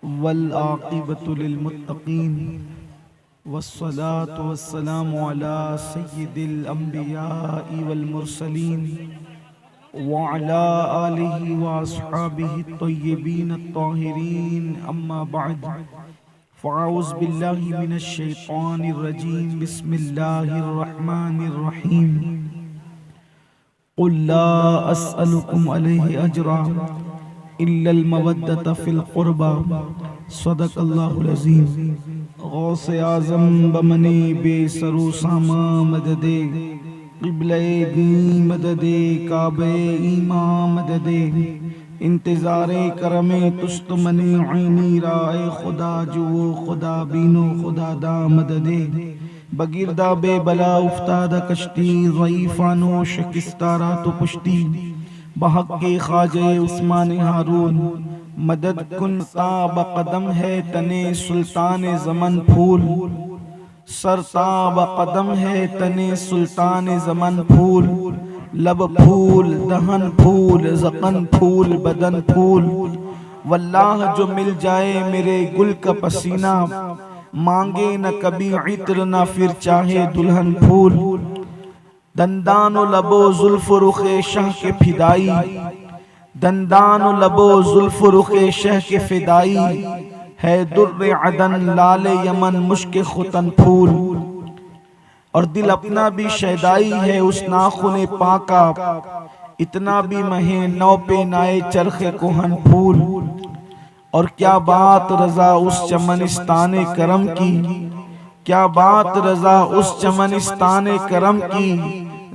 वल आक़िबतु लिल मुत्तक़ीन वस्सलातु वस्सलामु अला सय्यिदिल अंबियाइ वल मुरसलीन व अला आलिहि व अस्हाबिहि तय्यिबीन अत्ताहिरीन अम्मा बअद फ़अऊज़ु बिल्लाहि मिनश शैतानिर रजीम बिस्मिल्लाहिर रहमानिर रहीम क़ुल ला अस्अलुकुम अलैहि अजरा इल्लल मवद्दत फिल क़ुरबा सदक़ल्लाहुल अज़ीम। गौसे आज़म बमने बेसरो सामा मददे क़िबले दी मददे काबे ईमा मददे इंतज़ारे करमे तुस्त मने ऐनी राए खुदा जो खुदा बीनो खुदा दा मददे बगिरदा बे बला उफ्तादा कश्ती ज़ईफ़ानो शिकस्तारा तो पुश्ती बहक के ख्वाजे उस्मान हारून मदद कुन ताब कदम है तने सुल्तान ज़मन फूल सरताब कदम है तने सुल्तान ज़मन फूल लब फूल दहन फूल ज़क़न फूल बदन फूल वल्लाह जो मिल जाए मेरे गुल का पसीना मांगे न कभी इत्र न फिर चाहे दुल्हन फूल दंदानो लबो जुल्फ रुखे शाह के फिदाई दंदानो लबो जुल्फ रुखे शाह के फिदाई है दुर्र अदन लाले यमन मुश्क खुतन फूल और दिल अपना भी शैदाई है उस नाखुने पाका इतना भी महे नौ पे नाए चरखे कोहन फूल और क्या बात रजा उस चमनिस्ताने करम की क्या बात रजा उस चमनिस्ताने करम की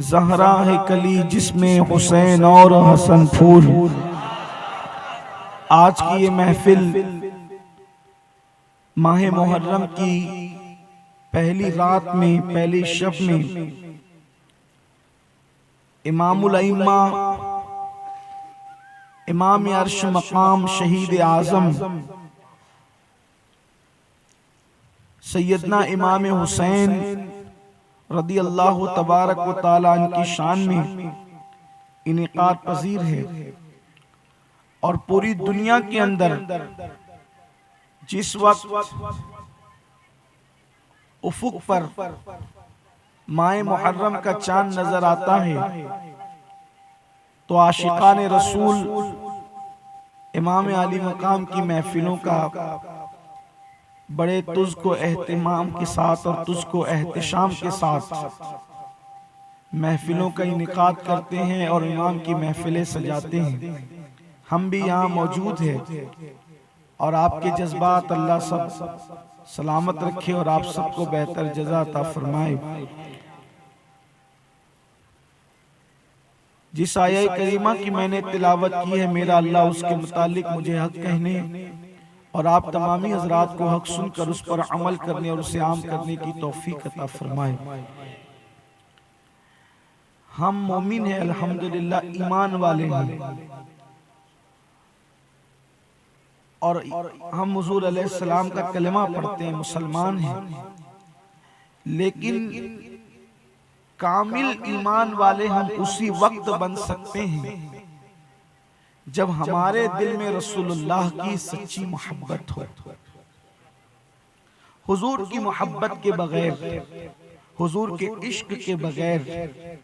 ज़हरा है कली जिसमें हुसैन और हसन फूल। आज की ये महफिल माह मुहर्रम की पहली रात में पहली शब में इमामुल अइम्मा इमाम अर्श मकाम शहीद आज़म सैयदना इमाम हुसैन रदी अल्लाह तबारक व तआला इनकी शान में इनेकाद पजीर है और पूरी दुनिया के अंदर जिस वक्त उफुक पर माह मुहर्रम का चांद नजर आता है तो आशिकान रसूल इमाम आली मकाम की महफिलों का बड़े तुझको एहतिमाम के साथ और तुझको एहतिशाम के साथ महफिलों का इनेकाद करते हैं और इमाम की महफिलें सजाते हैं। हम भी यहाँ मौजूद हैं और आपके जज्बात अल्लाह सब सलामत रखे और आप सबको बेहतर जज़ा अता फरमाए। जिस आया करीमा की मैंने तिलावत की है मेरा अल्लाह उसके मुतालिक मुझे हक कहने और आप तमामी हजरात को हक सुनकर उस पर अमल करने और उसे आम करने की तौफीक अता फरमाए। हम मोमिन हैं अल्हम्दुलिल्लाह, ईमान वाले हैं और हम हुजूर अलैहिस्सलाम का कलमा पढ़ते हैं, मुसलमान हैं, लेकिन कामिल ईमान वाले हम उसी वक्त बन सकते हैं जब हमारे दिल में रसूलुल्लाह की सच्ची मोहब्बत हो। हुजूर की मोहब्बत के बगैर, हुजूर के इश्क के बगैर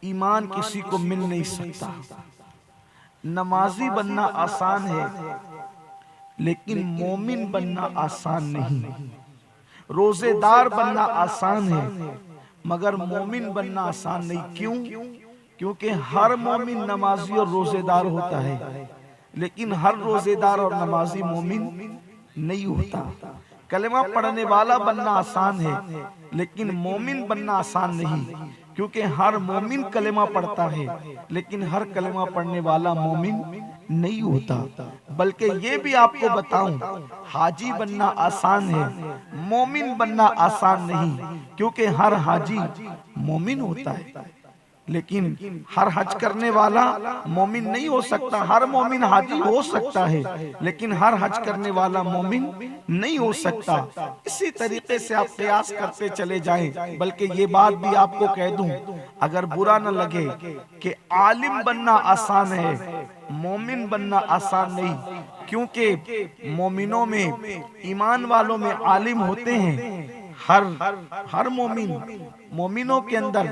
ईमान किसी को मिल नहीं सकता। नमाजी बनना आसान है लेकिन मोमिन बनना आसान नहीं। रोजेदार बनना आसान है मगर मोमिन बनना आसान नहीं। क्यों? क्योंकि हर मोमिन नमाजी और रोजेदार होता है लेकिन हर रोजेदार और नमाजी मोमिन नहीं होता। कलेमा पढ़ने वाला बनना आसान है लेकिन मोमिन बनना आसान नहीं, क्योंकि हर मोमिन कलेमा पढ़ता है लेकिन हर कलेमा पढ़ने वाला मोमिन नहीं होता। बल्कि ये भी आपको बताऊं, हाजी बनना आसान है, मोमिन बनना आसान नहीं, क्योंकि हर हाजी मोमिन होता है लेकिन हर हज करने वाला मोमिन नहीं हो सकता। हर मोमिन हाजी हो सकता है लेकिन हर हज करने वाला मोमिन नहीं हो सकता। इसी तरीके से आप प्रयास करते चले जाएं। बल्कि ये बात भी आपको कह दूं, अगर बुरा न लगे कि आलिम बनना आसान है, मोमिन बनना आसान नहीं, क्योंकि मोमिनों में, ईमान वालों में आलिम होते हैं। हर मोमिनों के अंदर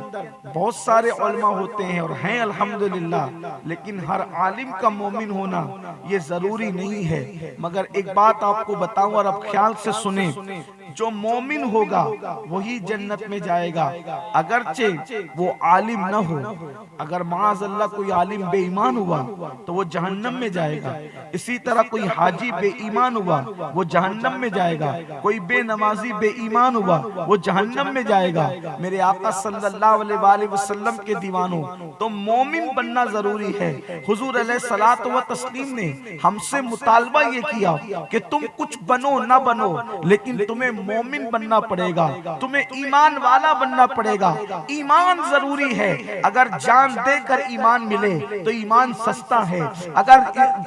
बहुत सारे उलमा होते हैं और हैं अल्हम्दुलिल्लाह, लेकिन हर आलिम का मोमिन होना ये जरूरी नहीं है। मगर एक बात आपको बताऊं और आप ख्याल से सुने, जो मोमिन होगा वही जन्नत में जाएगा, अगरचे वो आलिम न हो। अगर माअज़ल्लाह कोई आलिम बेईमान हुआ तो वो जहन्नम में जाएगा। इसी तरह कोई हाजी बेईमान हुआ वो जहन्नम में जाएगा, कोई बेनमाजी बेईमान हुआ वो जहन्नम में जाएगा। मेरे आका सल्लल्लाहु अलैहि वसल्लम के दीवानों, तो मोमिन बनना जरूरी है। हुजूर अलैहिस्सलातु व तस्लीम ने हमसे मुतालबा ये किया कि तुम कुछ बनो ना बनो, लेकिन तुम्हें मोमिन बनना पड़ेगा, तुम्हें ईमान वाला बनना पड़ेगा। ईमान जरूरी है। अगर जान देकर ईमान मिले तो ईमान सस्ता है, अगर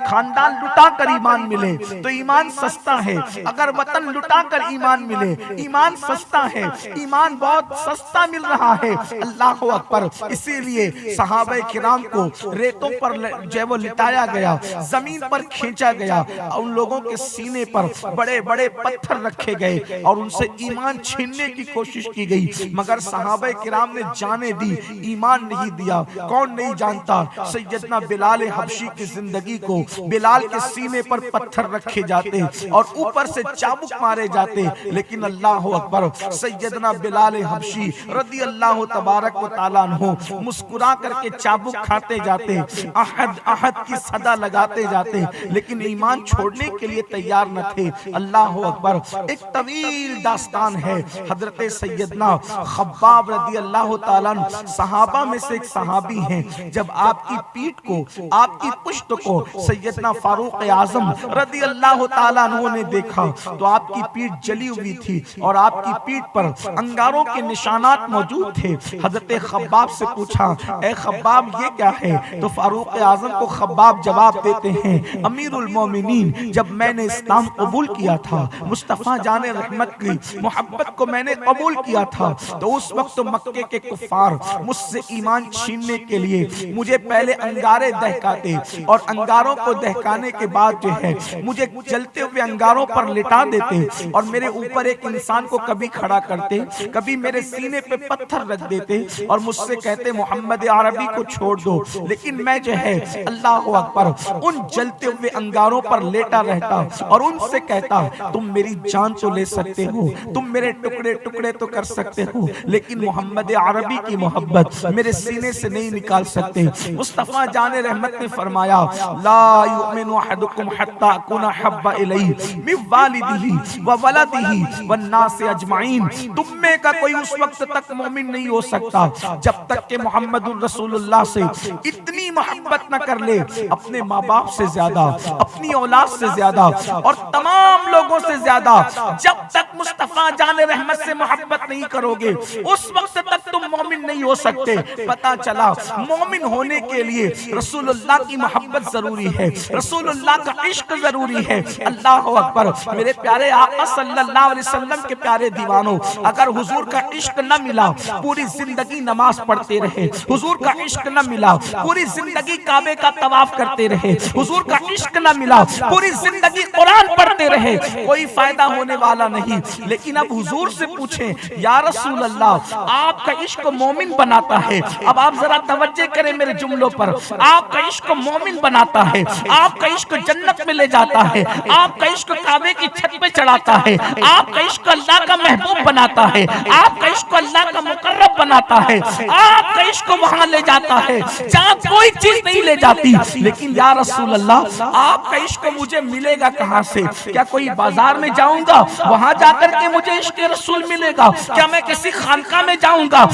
खानदान लुटा कर ईमान मिले तो ईमान सस्ता है, अगर वतन लुटा कर ईमान मिले ईमान सस्ता है। ईमान बहुत सस्ता मिल रहा है। अल्लाह अकबर। इसीलिए सहाबा किराम को रेतों पर जो वो लिटाया गया, जमीन पर खींचा गया, उन लोगों के सीने पर बड़े बड़े पत्थर रखे गए और उनसे ईमान छीनने की कोशिश की गई, मगर सहाबा किराम ने जाने दी, ईमान नहीं दिया। कौन नहीं जानता सैयदना बिलाल हबशी की जिंदगी को, बिलाल के सीने पर पत्थर रखे जाते और ऊपर से चाबुक मारे जाते, लेकिन अल्लाह अकबर, सैयदना बिलाल हबशी रदी अल्लाह तबारक व तआला अन्हु मुस्कुरा करके चाबुक खाते जाते, अहद अहद की सदा लगाते जाते, लेकिन ईमान छोड़ने के लिए तैयार न थे। अल्लाह अकबर। एक तवील दास्तान है। हजरत सैयदना खब्बाब रदी अल्लाह ताला अन्हु सहाबा में से एक सहाबी हैं। जब आपकी पीठ को, आपकी पुश्त को सैयदना फारूक आजम रदी अल्लाह ताला अन्हु ने देखा तो आपकी पीठ जली हुई थी और आपकी पीठ पर अंगारों के निशानात मौजूद थे। हजरत खब्बाब से पूछा, ए खब्बाब ये क्या है? तो फारूक आजम को खब्बाब जवाब देते हैं, अमीरुल मोमिनीन, जब मैंने इस्लाम कबूल किया था, मुस्तफा जाने रहमत की मोहब्बत को मैंने कबूल किया था, तो उस वक्त मक्के के कुफार मुझसे ईमान छीनने के लिए मुझे पहले अंगारे दहकाते और अंगारों को दहकाने के बाद जो है मुझे जलते हुए अंगारों पर लिटा देते और मेरे ऊपर एक इंसान को कभी खड़ा करते, कभी मेरे सीने पे पत्थर रख देते और मुझसे कहते मोहम्मद अरबी को छोड़ दो। लेकिन मैं जो है अल्लाह अकबर उन जलते हुए अंगारों पर लेटा रहता और उनसे कहता, तुम मेरी जान तो ले सकते हो, तुम मेरे टुकड़े टुकड़े तो कर सकते हो, लेकिन मोहम्मद अरबी की मोहब्बत मेरे सीने से नहीं निकाल सकते। मुस्तफा जाने रहमत ने फरमाया, ला युमिनु अहदुकुम हत्ता अकुना हब्बा इलैहि मिन वालिदिही व वलदिही वन नास अजमाइन। तुम में का कोई उस वक्त तक मोमिन नहीं हो सकता जब तक कि मोहम्मदुर रसूलुल्लाह से इतनी मोहब्बत न कर ले, अपने माँ बाप से ज्यादा, अपनी औलाद से ज्यादा और तमाम लोगों से ज्यादा। जब तक मुस्तफा जाने रहमत से मोहब्बत नहीं करोगे उस वक्त तक तुम मोमिन नहीं हो सकते। पता चला मोमिन होने के लिए रसूलुल्लाह की मोहब्बत जरूरी है, रसूलुल्लाह का इश्क जरूरी है। अल्लाह अकबर। मेरे प्यारे आका सल्लल्लाहु अलैहि वसल्लम के प्यारे दीवानों, अगर हुजूर का इश्क न मिला पूरी जिंदगी नमाज पढ़ते रहे, हुजूर का इश्क न मिला पूरी जिंदगी काबे का तवाफ करते रहे, हुजूर का इश्क न मिला पूरी जिंदगी कुरान पढ़ते रहे, कोई फायदा होने वाला नहीं। लेकिन अब हुजूर से पूछें, या रसूल अल्लाह, आपका इश्क मोमिन बनाता है। अब आप जरा तवज्जो करें मेरे जुमलों पर। आपका इश्क मोमिन बनाता है, आपका इश्क जन्नत में ले जाता है, आपका इश्क काबे की छत पे चढ़ाता है, आपका इश्क अल्लाह का महबूब बनाता है, आपका इश्क अल्लाह का मुकर्रब बनाता है, आपका इश्क वहां ले जाता है जहां कोई चीज नहीं ले जाती। लेकिन या रसूल अल्लाह, आपका इश्क मुझे मिलेगा कहां से? क्या कोई बाजार में जाऊंगा वहां जाकर के मुझे इश्क रसूल मिलेगा? क्या मैं किसी खानका में जाऊंगा,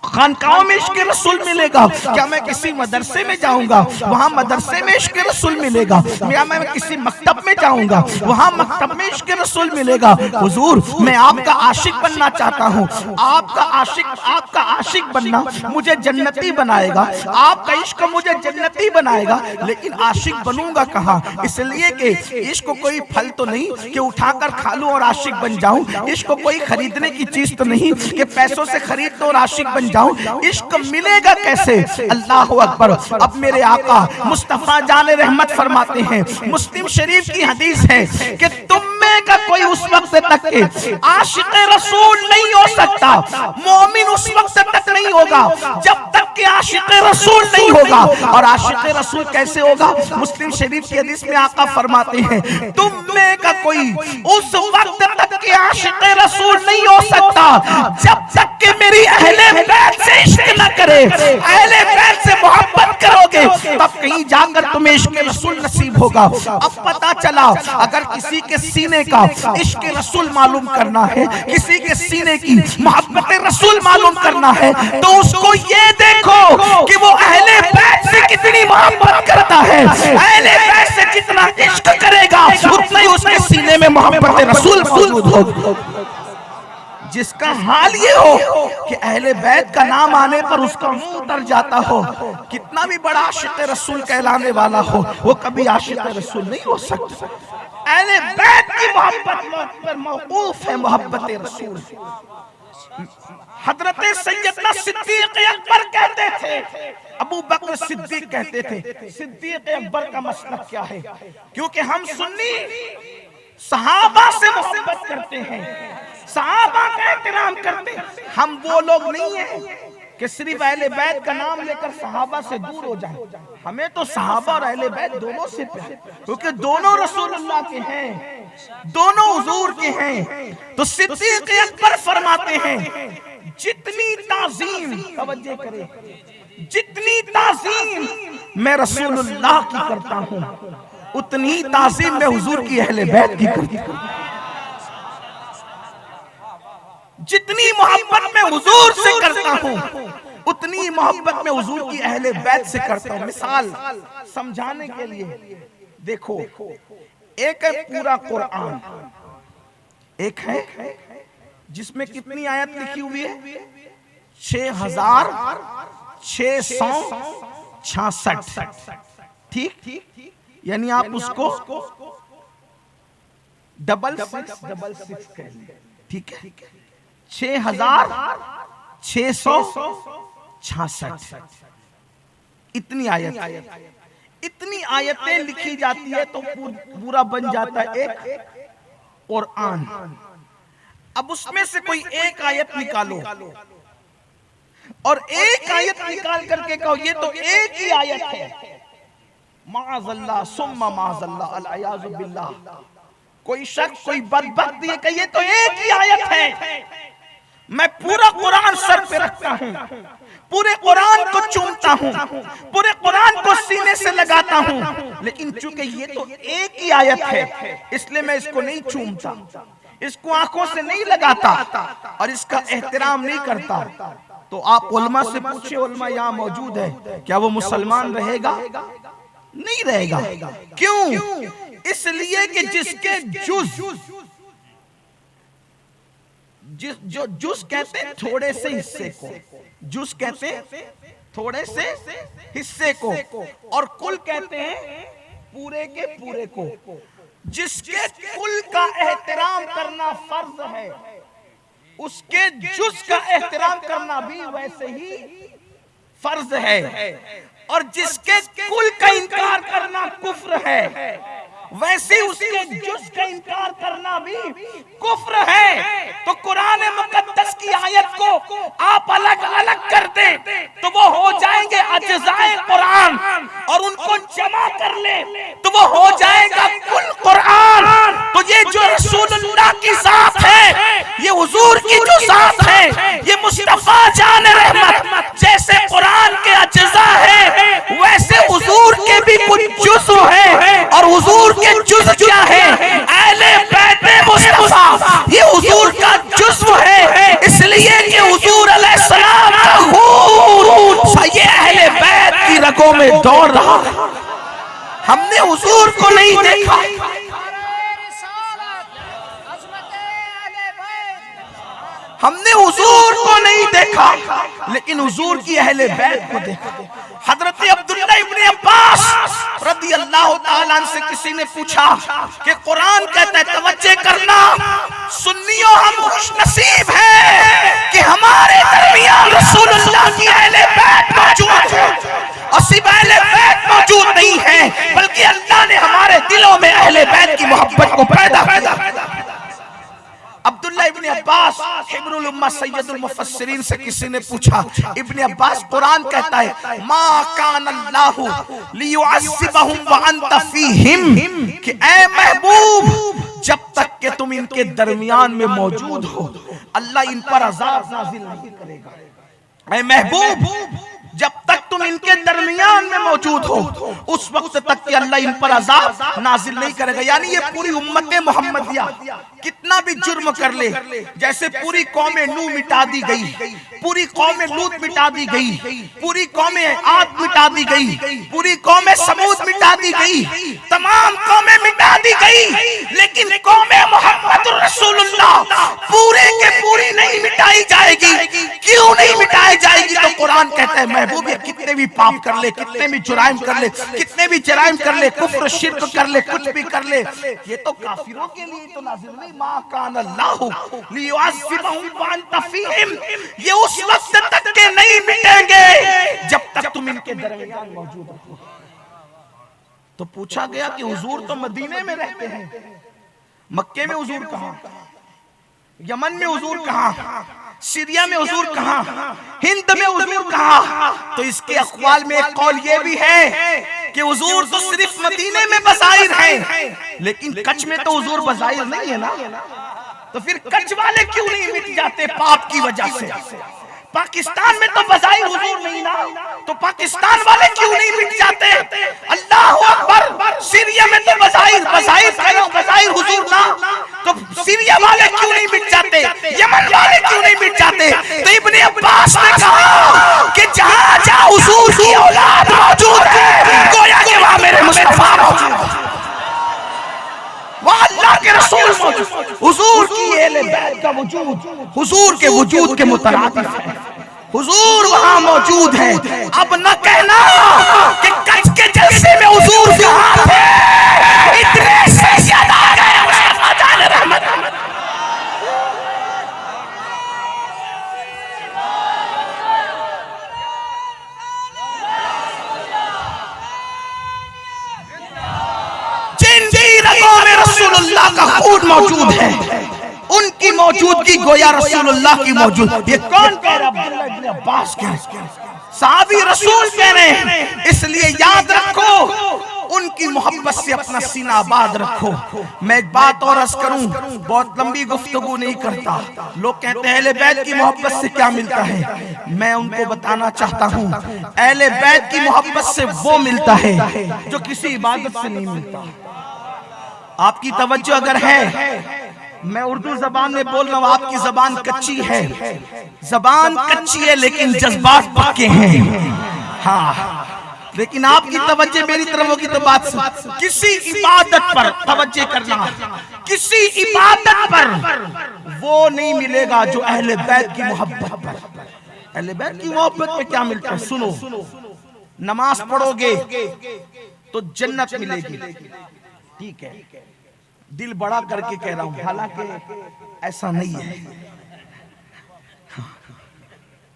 खानकाओं में इश्क रसूल मिलेगा? क्या मैं किसी मदरसे में जाऊंगा वहां मदरसे में इश्क रसूल मिलेगा? या मैं किसी मकतब में जाऊंगा वहां मकतब में इश्क रसूल मिलेगा? हुजूर, मैं आपका आशिक बनना चाहता हूँ। आपका आशिक बनना मुझे जन्नती बनाएगा, आपका इश्क मुझे जन्नती बनाएगा, लेकिन आशिक बनूंगा कहाँ? इसलिए कि इश्क कोई कोई फल तो नहीं कि उठाकर खा लूं और आशिक बन जाऊं। इश्क को कोई खरीदने की चीज तो नहीं कि पैसों से खरीद दो और आशिक बन जाऊं। इश्क मिलेगा कैसे? अल्लाह अकबर। अब मेरे आका मुस्तफा जाने रहमत फरमाते हैं, मुस्लिम शरीफ की हदीस है कि तुम में का कोई उस वक्त तक के आशिक रसूल नहीं हो सकता, मोमिन उस वक्त तक नहीं होगा जब तक कि आशिक रसूल नहीं होगा। और आशिक रसूल कैसे होगा? मुस्लिम शरीफ की हदीस में आका फरमाते हैं, तुम में का कोई उस वक्त तक के आशिक रसूल नहीं हो सकता जब तक कि मेरी अहले बैत से इश्क न करे। अहले बैत से मोहब्बत करोगे तब कहीं जाकर तुम्हें इश्क रसूल नसीब होगा। अब पता चला अगर किसी के सीने का इश्क रसूल मालूम करना है, किसी के सीने की मोहब्बत रसूल मालूम करना है, तो उसको ये देखो कि वो अहले बैत से कितनी मोहब्बत करता है। अहले बैत से जितना इश्क करेगा उतना ही उसके सीने में मोहब्बत रसूल मौजूद होगी। जिसका हाल ये हो कि अहले बैत का नाम आने पर उसका मुंह उतर जाता हो, कितना भी बड़ा आशिक रसूल कहलाने वाला हो, वो कभी आशिक रसूल नहीं हो सकता। अहले बैत की मोहब्बत पर मौकूफ है मोहब्बत रसूल। हजरत सैयदना सिद्दीक अकबर कहते थे, अबू बकर सिद्दीक कहते थे, सिद्दीक अकबर का मसलक क्या है? क्योंकि हम सुन्नी सहाबा से मोहब्बत करते हैं, सहाबा का एहतराम करते हैं। हम वो लोग नहीं हैं कि सिर्फ अहले बैत का नाम लेकर सहाबा से दूर हो जाए। हमें तो सहाबा और अहले बैत दोनों से प्यार, क्योंकि दोनों रसूलुल्लाह के हैं, दोनों हुजूर के हैं। तो सिद्दीक अकबर फरमाते हैं, जितनी ताज़ीम, तवज्जो करें, जितनी ताज़ीम मैं रसूलुल्लाह की करता हूं उतनी ताज़ीम मैं हुजूर की अहले बैत की करता हूं। जितनी मोहब्बत मैं हुजूर से करता हूं उतनी मोहब्बत मैं हुजूर की अहले बैत से करता हूं। मिसाल समझाने के लिए देखो, एक है पूरा कुरान, एक है जिसमें कितनी आयत लिखी हुई है? 6666। ठीक, यानी आप उसको 6666 कह लीजिए, ठीक है। 6666 इतनी आयत, इतनी आयतें लिखी जाती है तो पूरा बन जाता है एक कुरान। अब उसमें से कोई एक आयत निकालो और एक आयत निकाल करके कहो ये तो एक ही आयत है, माअज़ल्लाह सुम्मा माअज़ल्लाह अल-अयाज़ु बिल्लाह। कोई शख्स, कोई बदबख्त ये कहे तो एक ही आयत है। मैं पूरा कुरान सर पे रखता हूँ, पूरे कुरान को चूमता हूँ, पूरे कुरान को सीने से लगाता हूँ, लेकिन चूंकि ये तो एक ही आयत है इसलिए मैं इसको नहीं चूमता, इसको आंखों से नहीं लगाता और इसका एहतराम नहीं करता। तो आप उलमा से पूछिए, उलमा यहाँ मौजूद है, क्या वो मुसलमान रहेगा? नहीं रहेगा। क्यों? इसलिए कि जिसके जुज कहते हैं थोड़े से हिस्से को, जुज कहते हैं थोड़े से हिस्से को, और कुल कहते हैं पूरे के पूरे को। जिसके कुल का एहतराम करना फर्ज है उसके जुज का एहतराम करना भी वैसे ही फर्ज है, और जिसके कुल का इनकार करना कुफ्र है वैसे उसके जुज का इनकार करना भी कुफ्र है। तो कुरान मुकद्दस की आयत को आप अलग अलग कर दे तो वो हो जाएंगे अज्जाए कुरान, और उनको जमा कर ले तो वो हो जाएगा कुल कुरान। तो ये जो रसूलुल्लाह की ज़ात है, ये हुजूर की जो ज़ात है, ये मुस्तफा जान रहमत, जैसे कुरान के अज्जा है वैसे हुजूर के भी कुछ जुज़ है, और हुजूर के जुज़ क्या है? अहले बैत मुस्तफा, ये हुजूर का जुज़्व है, इसलिए कि हुजूर अलैहिस्सलाम का खून ये अहले बैत की रगों में दौड़ रहा है। हमने हुजूर को नहीं देखा, हमने हुजूर को नहीं देखा, लेकिन हुजूर की अहले बैत को देखो। हजरत अब्दुल्लाह इब्ने अब्बास रदियल्लाहु ताला अन्हु से किसी ने पूछा कि कुरान कहता है, तवज्जो करना सुन्नियों, हम खुशनसीब हैं कि हमारे दरमियान रसूलुल्लाह की अहले बैत मौजूद है। और सिर्फ अहले बैत मौजूद नहीं है, बल्कि अल्लाह ने हमारे दिलों में अहले बैत की मोहब्बत को पैदा किया। अब्दुल्लाह इब्ने अब्बास हिब्रुल उम्मा सैयदुल मुफस्सिरीन से किसी ने पूछा, इब्ने अब्बास कुरान कहता है मा कान अल्लाहु लियुअज़्ज़िबहुम व अंत फीहिम, कि ऐ महबूब जब तक कि तुम इनके दरमियान में मौजूद हो अल्लाह इन पर अज़ाब नाज़िल नहीं करेगा। ऐ महबूब जब तक तुम इनके दरमियान में मौजूद हो उस वक्त तक कि अल्लाह इन पर अज़ाब नाजिल नहीं करेगा। यानी ये पूरी उम्मत मोहम्मदिया कितना भी जुर्म कर ले, जैसे पूरी कौम नूह मिटा दी गई, पूरी कौम लूत मिटा दी गई, पूरी कौम आद मिटा दी गई, पूरी कौम समूद मिटा दी गई, तमाम कौमें मिटा दी गई, लेकिन कौम मोहम्मद रसूलुल्लाह पूरे के पूरी नहीं मिटाई जाएगी। क्यों नहीं मिटाई जाएगी? तो कुरान कहता है महबूब ये कितने भी पाप कर ले, कितने भी जुराइम कर ले, कितने भी जराइम कर ले, कुफ्र शिर्क कर ले, कुछ भी कर ले, ये तो काफिरों के लिए तो नाज़िल नहीं। मा कान अल्लाहु लियुअज़्ज़िबहुम व अंत फीहिम, ये उस वक्त तक के नहीं मिटेंगे जब तक तुम इनके दरमियान मौजूद हो। तो पूछा गया कि हुजूर तो मदीने में रहते हैं, मक्के में हुजूर कहां, यमन में हुजूर कहां, सीरिया में हुजूर कहां, हिंद में हुजूर कहां? तो इसके अक़वाल में एक कौल ये भी है कि हुजूर तो सिर्फ मदीने में बज़ाहिर हैं, लेकिन कच्छ में तो हुजूर बज़ाहिर नहीं है ना। तो फिर कच्छ वाले क्यों नहीं मिट जाते पाप की वजह से? पाकिस्तान में तो बज़ाहिर हुजूर नहीं ना, तो पाकिस्तान वाले क्यों नहीं मिट जाते? अल्लाहु अकबर। सीरिया में तो बज़ाहिर हुजूर ना, तो सीरिया वाले क्यों नहीं मिट जाते? यमन वाले क्यों नहीं मिट जाते? तो इब्ने अब्बास ने कहा कि जहां जहां हुजूर की औलाद मौजूद है, गोया कि वहां मेरे मुस्तफा मौजूद है, वहां अल्लाह के रसूल मौजूद, हुजूर की अहले बैत का वजूद हुजूर के वजूद के मुतरादिफ है। हुजूर वहां मौजूद है। अब न कहना कि कच्छ के जलसे में हुजूर कहां थे, इतने सैयद आ गए मुस्तफा जान रहमत। जिन भी रगों में रसूलुल्लाह का खून मौजूद है, उनकी मौजूदगी गोया रसूलुल्लाह की मौजूद। ये कौन कह रहा? अब्दुल्लाह इब्ने अब्बास कह रहे, साहबी रसूल कह रहे हैं। इसलिए याद रखो, उनकी मोहब्बत से अपना सीना आबाद रखो। मैं एक बात और अर्ज करूं, बहुत लंबी गुफ्तगू नहीं करता। लोग कहते हैं अहले बैत की मोहब्बत से क्या मिलता है, मैं उनको बताना चाहता हूं अहले बैत की मोहब्बत से वो मिलता है जो किसी इबादत से नहीं मिलता। आपकी तवज्जो अगर है, मैं उर्दू जबान में बोल रहा हूँ, आपकी जबान कच्ची है, जबान कच्ची है लेकिन जज्बात पक्के हैं। हाँ, लेकिन आपकी तवज्जो मेरी तरफ होगी तो बात किसी इबादत पर तवज्जो करना, किसी इबादत पर वो नहीं मिलेगा जो अहले बैत की मोहब्बत पर। अहले बैत की मोहब्बत में क्या मिलता है? सुनो, नमाज पढ़ोगे तो जन्नत मिलेगी, ठीक है, दिल बड़ा करके कह रहा हूं, हालांकि ऐसा नहीं है।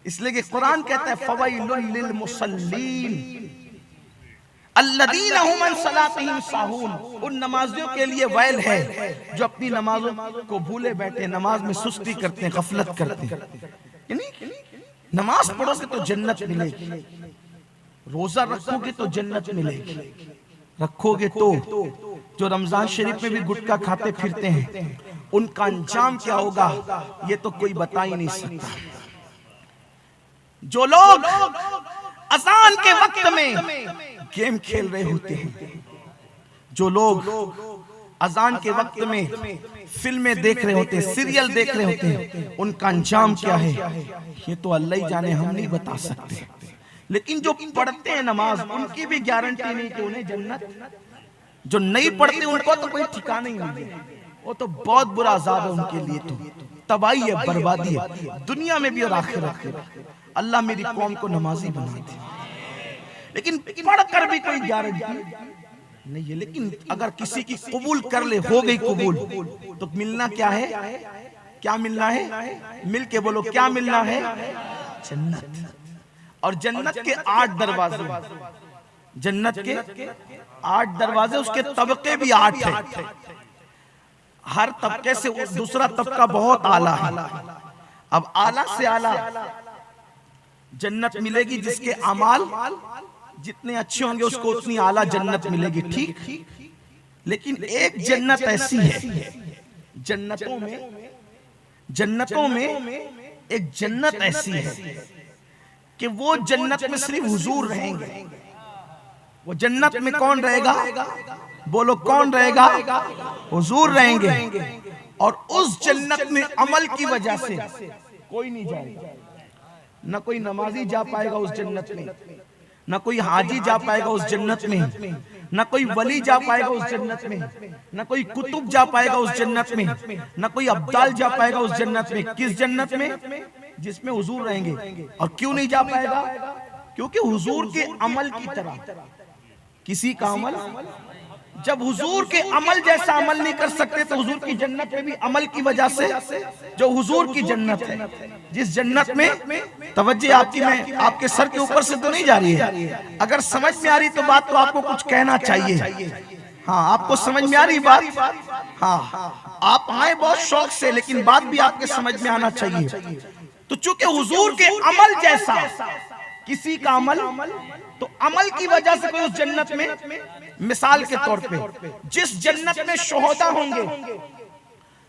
इसलिए कि कुरान कहता है फवैलुल लिल मुसल्लीन अल्लज़ीना हुम अन सलातिहिम साहून, उन नमाजियों के लिए वैल है जो अपनी नमाजों को भूले बैठे, नमाज में सुस्ती करते हैं, गफलत करते हैं। नमाज पढ़ोगे तो जन्नत मिलेगी, रोजा रखोगे तो जन्नत मिलेगी, रखोगे तो जो रमजान शरीफ में भी गुटखा खाते फिरते हैं उनका अंजाम क्या होगा ये तो कोई बता ही नहीं सकता। जो लोग अज़ान के वक्त में गेम खेल रहे होते हैं, जो लोग अज़ान के वक्त में फिल्में देख रहे होते हैं, सीरियल देख रहे होते हैं, उनका अंजाम क्या है ये तो अल्लाह ही जाने, हम नहीं बता सकते। लेकिन जो पढ़ते हैं नमाज, उनकी भी गारंटी नहीं कि उन्हें जन्नत, जो नहीं पढ़ते उनको तो कोई ठिकाना ही नहीं है, वो तो बहुत बुरा अज़ाब है उनके लिए, तो तबाही है, बर्बादी है दुनिया में भी और आखिरत में। अल्लाह मेरी कौम को नमाजी बना दे। लेकिन पढ़कर भी कोई गारंटी नहीं है। लेकिन अगर किसी की कबूल कर ले, हो गई कबूल, तो मिलना क्या है? क्या मिलना है? मिल के बोलो, क्या मिलना है? जन्नत। और जन्नत के 8 दरवाजे, जन्नत के 8 दरवाजे, उसके तबके भी 8 है। हर तबके से दूसरा तबका बहुत आला है। अब आला से आला जन्नत मिलेगी, जिसके अमाल जितने अच्छे होंगे उसको उतनी आला जन्नत मिलेगी, ठीक। लेकिन एक जन्नत ऐसी है, जन्नतों में एक जन्नत ऐसी है कि वो जन्नत में सिर्फ हुजूर रहेंगे। वो जन्नत में कौन रहेगा? बोलो कौन रहेगा? हुजूर रहेंगे। और उस जन्नत में अमल की वजह से कोई नहीं जाएगा। न कोई नमाजी जा पाएगा उस जन्नत में, न कोई हाजी जा पाएगा उस जन्नत में, न कोई वली जा पाएगा उस जन्नत में, न कोई कुतुब जा पाएगा उस जन्नत में, न कोई अब्दाल जा पाएगा उस जन्नत में। किस जन्नत में? जिसमें हुजूर रहेंगे। और क्यों नहीं जा पाएगा? क्योंकि हुजूर के अमल की तरह किसी का अमल, जब हुजूर के अमल जैसा अमल नहीं कर सकते, तो हुजूर की जन्नत में भी अमल की वजह से, जो हुजूर की जन्नत है, जिस जन्नत में, तवज्जो आपकी, मैं आपके सर के ऊपर से तो नहीं जा रही है, अगर समझ में आ रही तो बात तो आपको कुछ कहना चाहिए। हाँ, आपको समझ में आ रही बात? हाँ, आप आए बहुत शौक से, लेकिन बात भी आपके समझ में आना चाहिए। तो चूंकि हुजूर के अमल जैसा किसी का अमल, तो अमल की वजह से कोई उस जन्नत में, मिसाल के तौर पे जिस जन्नत में शोहदा होंगे,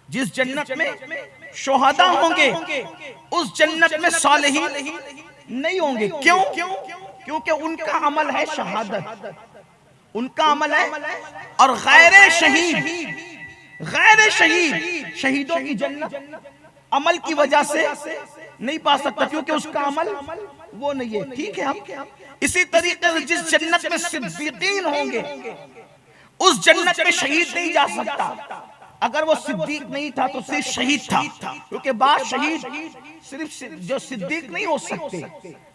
जिस जन्नत में शोहदा होंगे, उस जन्नत में सालिहीन नहीं होंगे। क्यों? क्योंकि उनका अमल है शहादत, उनका अमल है। और गैर शहीद शहीदों की जन्नत अमल की वजह से नहीं पा सकता, क्योंकि उसका अमल वो नहीं है, ठीक है। हम इसी तरीके से जिस जन्नत में सिद्दीकीन होंगे, उस जन्नत में शहीद नहीं जा सकता। अगर वो सिद्दीक नहीं था तो सिर्फ शहीद था, क्योंकि बाद शहीद सिर्फ जो सिद्दीक नहीं हो सकते,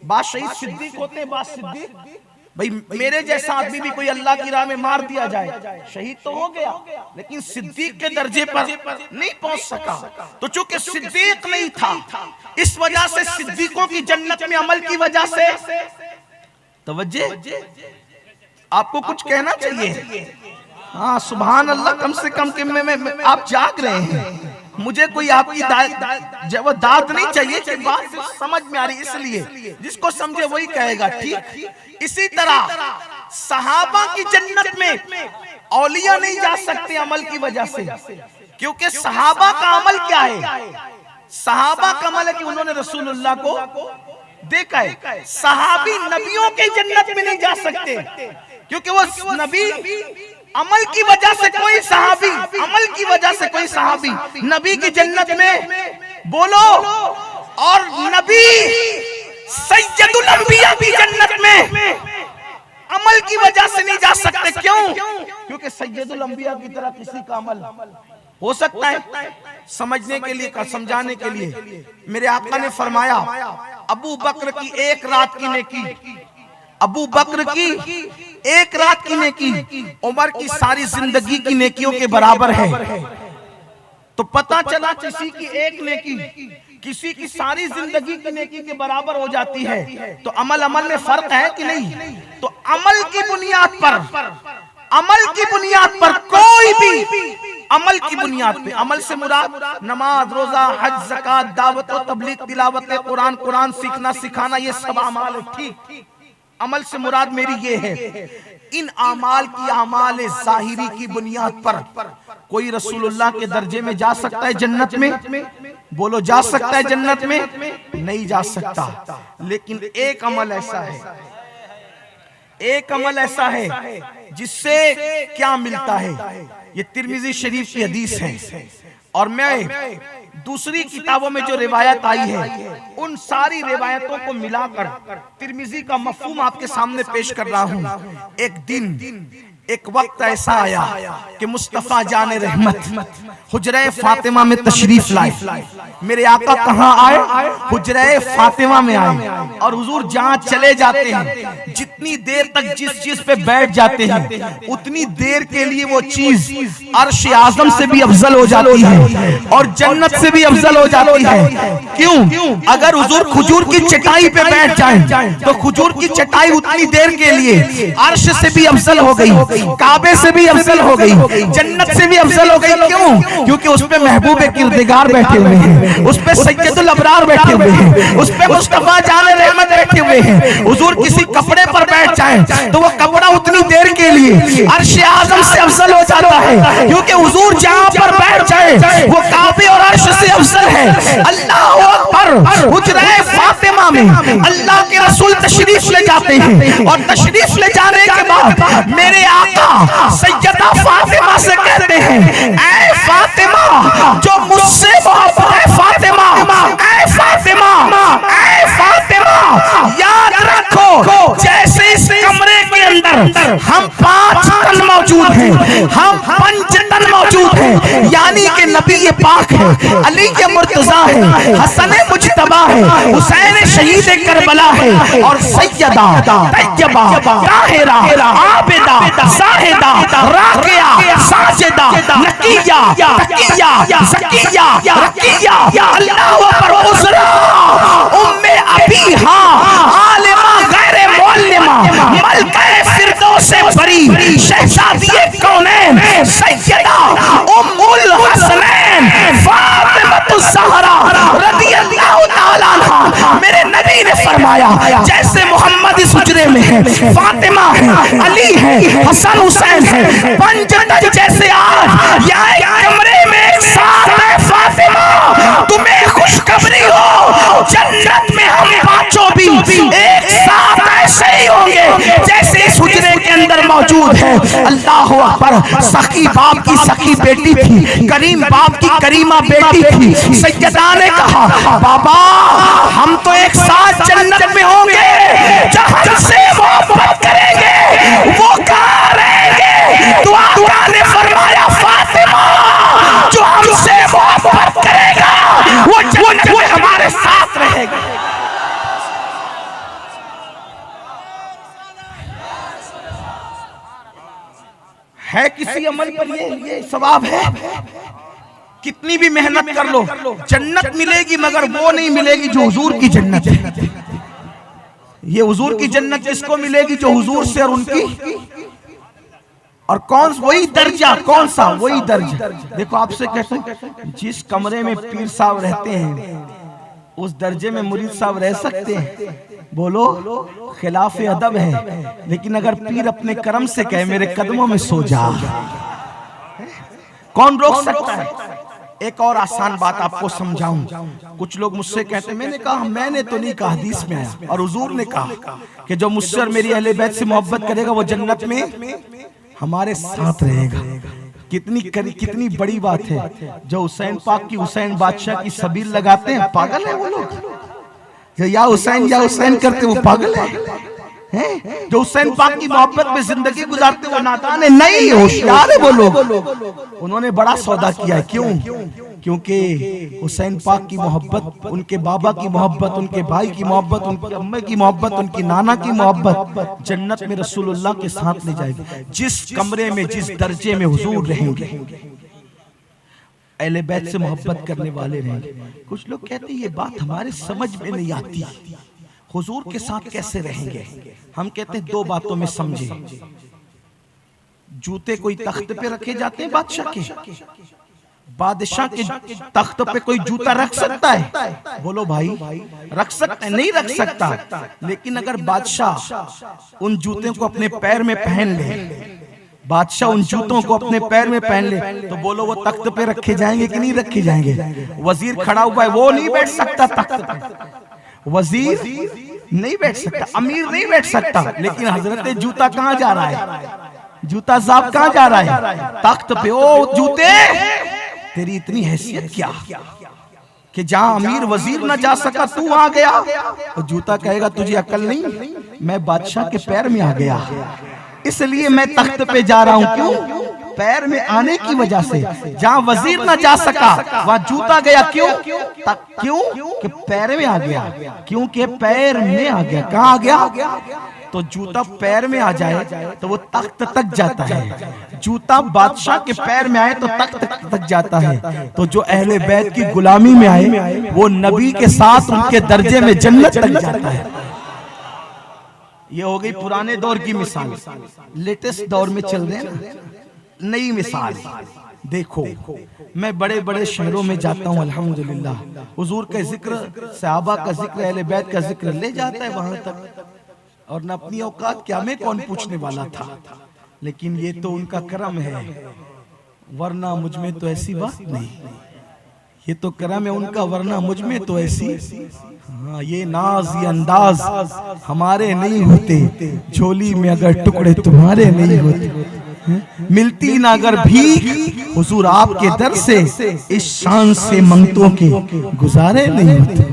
बाद शहीद सिद्दीक होते हैं। बाद सिद्दीक, भाई मेरे जैसा आदमी भी कोई अल्लाह की राह में मार दिया जाए, शहीद तो हो गया, लेकिन सिद्दीक के दर्जे पर नहीं पहुंच सका। तो चूंकि सिद्दीक नहीं था, इस वजह से सिद्दीकों की जन्नत में अमल की वजह से, तवज्जो आपको कुछ कहना चाहिए। हाँ, सुभान अल्लाह, कम से कम कि मैं आप जाग रहे हैं। मुझे कोई आपकी दाद नहीं चाहिए कि बात समझ में आ रही, इसलिए जिसको समझे वही कहेगा, ठीक। इसी तरह सहाबा की जन्नत में औलिया नहीं जा सकते अमल की वजह से, क्योंकि सहाबा का अमल क्या है? सहाबा का अमल है कि उन्होंने रसूलुल्लाह को देखा है। सहाबी नबियों की जन्नत में नहीं जा सकते, क्योंकि वो नबी अमल की वजह से, कोई सहाबी अमल की वजह से कोई सहाबी नबी की जन्नत में, बोलो, और नबी सैयदुल अंबिया की जन्नत में अमल की वजह से नहीं जा सकते। क्यों? क्योंकि सैयदुल अंबिया की तरह किसी का अमल हो सकता है? समझने के लिए, का समझाने के लिए, मेरे आका ने फरमाया, अबू बकर की एक रात की नेकी, अबू बकर की एक रात की नेकी उमर की सारी जिंदगी की नेकियों के बराबर है। तो पता चला किसी की एक नेकी किसी की सारी जिंदगी की नेकी के बराबर हो जाती है। तो अमल में फर्क है कि नहीं? तो अमल की बुनियाद पर कोई भी अमल की बुनियाद पे, अमल से मुराद नमाज, रोजा, हज, ज़कात, दावत और तबलीग, तिलावत कुरान सीखना सिखाना, ये सब अमाल है, ठीक। अमल से मुराद मेरी ये है, इन अमाल की, अमाल ज़ाहिरी की बुनियाद पर कोई रसूलुल्लाह के दर्जे में जा सकता है जन्नत में? बोलो, जा सकता है जन्नत में? नहीं जा सकता। लेकिन एक अमल ऐसा है जिससे क्या मिलता है। ये तिर्मिज़ी शरीफ की हदीस है, और मैं दूसरी किताबों में जो रिवायत आई है, उन सारी रिवायतों को मिलाकर तिर्मिज़ी का मफ़हूम आपके सामने पेश कर रहा हूँ। एक वक्त ऐसा आया कि मुस्तफा जाने रहमत हुजरे फातिमा में तशरीफ लाए। मेरे आका कहाँ आए? हुजरे फातिमा में आए। और हुजूर जहाँ चले जाते हैं, जितनी देर तक जिस चीज पे बैठ जाते हैं, उतनी देर के लिए वो चीज अर्श आजम से भी अफजल हो जाती है और जन्नत से भी अफजल हो जाती है। क्यों? अगर हुजूर खजूर की चटाई पे बैठ जाएं, तो खजूर की चटाई उतनी देर के लिए अर्श से भी अफजल हो गई, काबे से भी अफजल हो गई, जन्नत से भी अफजल हो गई। क्यों? क्योंकि उस पे महबूब किरदगार बैठे हुए हैं, उस पे सैयदुल अबरार बैठे हुए हैं, उस पे मुस्तफा जाने रहमत बैठे हुए हैं। हुजूर किसी कपड़े पर बैठ जाएं तो वो कपड़ा उतनी देर के लिए अर्श आजम से अफजल हो जाता है, क्योंकि हुजूर जहां पर बैठ जाए वो काबे और अर्श से अफजल है। अल्लाह अकबर। हुजरे फातिमा में अल्लाह के रसूल तशरीफ ले जाते हैं और तशरीफ ले जाने के बाद मेरे आका सैयदा फातिमा से कहते हैं, ऐ फातिमा, जो मुझसे मोहब्बत है फातिमा, ऐ फातिमा, ऐ फातिमा, याद रखो जैसे इस कमरे के अंदर हम 5 तन मौजूद हैं, हम 5 तन मौजूद हैं, यानी कि नबी ये पाक है, अली ये मुर्तजा है, हसन मुजतबा है, हुसैन शहीद करबला है और सैयदा तैयबा ताहिरा आबिदा साहिदा राकिया साजिदा नकिया तकिया ज़किया रकिया अल्लाह पर उसरा उम्मे अबीहा आलिमा गैर मुअल्लिमा मलका फिरदौस बरी शहजादिए कौनैन सैयदा उम्मुल हसनैन फातिमातुज़ ज़हरा रज़ियल्लाहु तआला अन्हा। मेरे नबी ने फरमाया, जैसे मोहम्मद इस हुजरे में है, फातिमा है, अली है, हसन हुसैन है, 5 तन जैसे आज यहाँ कमरे में एक साथ है फातिमा, तुम्हें खुशखबरी हो, जन्नत में हम 5 भी एक साथ ऐसे ही होंगे जैसे इस हुजरे के अंदर मौजूद है। अल्लाह अकबर। सखी बाप की सखी बेटी थी, करीम बाप की करीमा बेटी थी। सैयदा ने कहा, बाबा हम तो एक साथ जन्नत में होंगे, जहां से मोहब्बत करेंगे वो कहां रहेंगे? दुआ ने फरमाया, फातिमा, जो हमसे मोहब्बत करेगा वो जन्नत में हमारे साथ रहेगा। है किसी अमल पर ये सवाब है? कितनी भी मेहनत कर लो, जन्नत मिलेगी मगर वो नहीं मिलेगी जो हुजूर की जन्नत है। ये हुजूर की जन्नत जिसको मिलेगी जो हुजूर से और उनकी, और कौन वही दर्जा, कौन सा वही दर्जा। देखो आपसे कहते हैं, जिस कमरे में पीर साहब रहते हैं उस दर्जे में मुरीद साहब रह सकते हैं? बोलो, खिलाफ अदब है। लेकिन अगर पीर अपने कर्म से कहे मेरे कदमों में सो जा, कौन रोक सकता है? एक और आसान बात आपको समझाऊं। कुछ लोग मुझसे कहते, मैंने कहा, मैंने तो नहीं कहा, हदीस में आया और हुजूर ने कहा कि जो मुझसे और मेरी अहले बैत से मोहब्बत करेगा वो जन्नत में हमारे साथ रहेगा। कितनी बड़ी बात है। जो हुसैन पाक की, हुसैन बादशाह की सबील लगाते हैं, पागल है वो लोग। जो या हुसैन करते वो पागल है। जो हुसैन पाक की मोहब्बत में जिंदगी गुजारते वो नादान है, नहीं होशियार है वो लोग। उन्होंने बड़ा सौदा किया है। क्यों? क्योंकि हुसैन पाक की मोहब्बत, उनके बाबा की मोहब्बत, उनके भाई की मोहब्बत, उनकी अम्मे की मोहब्बत, उनकी नाना की मोहब्बत जन्नत में रसूलुल्लाह के साथ ले जाएगी। जिस कमरे में, जिस दर्जे में हुजूर रहेंगे, अहले बैत से मोहब्बत करने वाले रहेंगे। कुछ लोग कहते हैं ये बात हमारे समझ में नहीं आती, हुजूर के साथ कैसे रहेंगे? हम कहते हैं 2 बातों में समझे। जूते कोई तख्त पे रखे जाते हैं बादशाह के, बादशाह के तख्त पे कोई जूता रख सकता है? बोलो भाई, रख सकता है? नहीं रख सकता। लेकिन अगर बादशाह उन जूतों को अपने पैर में पहन ले, बादशाह उन जूतों को अपने पैर में पहन ले, तो बोलो वो तख्त पे रखे जाएंगे कि नहीं रखे जाएंगे? वजीर खड़ा हुआ है, वो नहीं बैठ सकता तख्त पे, वजीर नहीं बैठ सकता, अमीर नहीं बैठ सकता। लेकिन हजरत जूता कहाँ जा रहा है? जूता साहब कहाँ जा रहा है? तख्त पे। ओ जूते, तेरी इतनी हैसियत क्या कि जहां अमीर वजीर ना जा सका तू आ गया? तो जूता कहेगा तुझे अकल नहीं, मैं बादशाह के पैर में आ गया। इसलिए मैं तख्त पे जा रहा हूं। क्यों? पैर में आने की वजह से। जहां वजीर न जा सका वहां जूता गया। क्यों? क्यों कि पैर में आ गया। क्योंकि पैर में आ गया। कहां आ गया? तो जूता पैर में आ जाए तो वो तख्त तक जाता है। जूता बादशाह के पैर में आए तो तख्त तक जाता है। तो जो अहले बैत की गुलामी में आए वो नबी के साथ उनके दर्जे में जन्नत तक जाता है। ये हो गई पुराने दौर की मिसाल। लेटेस्ट दौर में चल रहे हैं नई मिसाल। देखो, मैं बड़े बड़े शहरों में जाता हूँ, अल्हम्दुलिल्लाह, हुजूर का जिक्र, सहाबा का जिक्र, अहले बैत का जिक्र ले जाता है वहां तक। और न अपनी औकात क्या, मैं कौन पूछने वाला था। लेकिन ये तो उनका करम है, वरना मुझ में तो ऐसी बात नहीं। ये तो करम है उनका, वरना मुझ में तो ऐसी, हाँ, ये नाज ये अंदाज हमारे नहीं होते। झोली में अगर टुकड़े तुम्हारे नहीं होते, मिलती ना अगर भीख हुजूर आपके दर से, इस शान से मंगतों के गुजारे नहीं होते।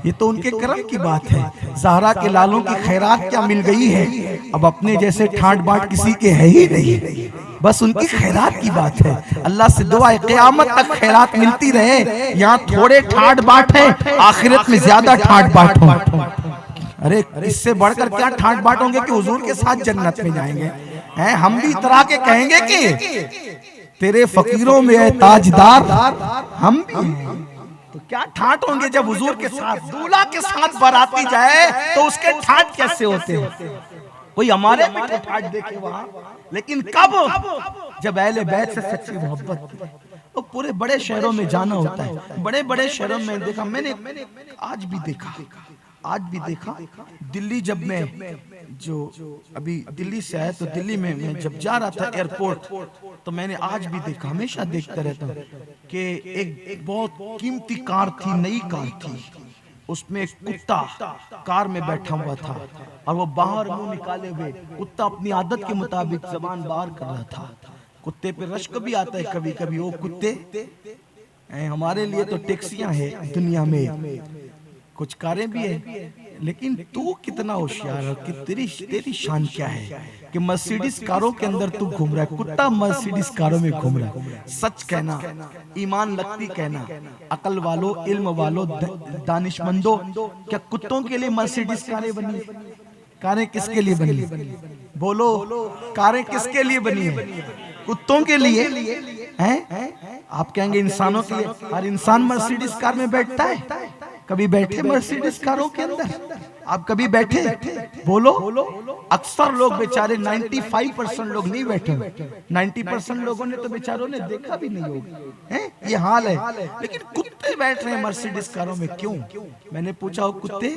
ये तो उनके करम की बात है। ज़हरा के लालों की खैरात क्या मिल गई है। अब अपने जैसे ठाट बाट किसी के है ही नहीं, बस उनकी खैरात की बात है। अल्लाह से दुआ है क़यामत तक खैरात मिलती रहे। यहाँ थोड़े ठाट बाट है, आखिरत में ज्यादा ठाट बाट हो। अरे इससे बढ़कर क्या ठाट बाट होंगे कि हुजूर के साथ जन्नत में जाएंगे। हैं, हम भी इतरा के कहेंगे कि तेरे फकीरों में है ताजदार, हम भी। तो क्या ठाट होंगे जब हुजूर के साथ, दूल्हा के साथ बाराती जाए तो उसके ठाट कैसे होते हैं। कोई हमारे में ठाट देखे वहां, लेकिन कब, जब अहले बैत से सच्ची मोहब्बत। तो पूरे बड़े शहरों में जाना होता है। बड़े बड़े शहरों में देखा मैंने, आज भी देखा दिल्ली, जब मैं जो अभी दिल्ली से आया तो दिल्ली में मैं जब जा रहा था एयरपोर्ट, तो मैंने आज भी देखा, हमेशा देखता रहता हूँ कि एक बहुत कीमती कार थी, नई कार थी, उसमें एक कुत्ता कार में बैठा हुआ था और वो बाहर मुंह निकाले हुए, कुत्ता अपनी आदत के मुताबिक जबान बाहर कर रहा था। कुत्ते पे रश्क भी आता है कभी कभी। वो कुत्ते हमारे लिए तो टैक्सियां हैं दुनिया में, कुछ कारें भी है, लेकिन तू कितना होशियार है कि तेरी शान क्या है कि मर्सिडीज कारों के अंदर तू घूम रहा है, कुत्ता मर्सिडीज कारों में घूम रहा है। सच कहना, ईमान लगती कहना, अकल वालों, इल्म वालों, दानिशमंदों, क्या कुत्तों के लिए मर्सिडीज कारें बनी? कारें किसके लिए बनी? बोलो, कारें किसके लिए बनी है? कुत्तों के लिए हैं? आप कहेंगे इंसानों के लिए। हर इंसान मर्सिडीज कार में बैठता है? कभी बैठे मर्सिडीज कारों के अंदर? आप कभी बैठे? बोलो। अक्सर लोग बेचारे 95% लोग नहीं बैठे, 90% लोगों ने तो बेचारों ने देखा भी नहीं होगा। ये हाल है। लेकिन कुत्ते बैठ रहे हैं मर्सिडीज कारों में, क्यों? मैंने पूछा, हो कुत्ते?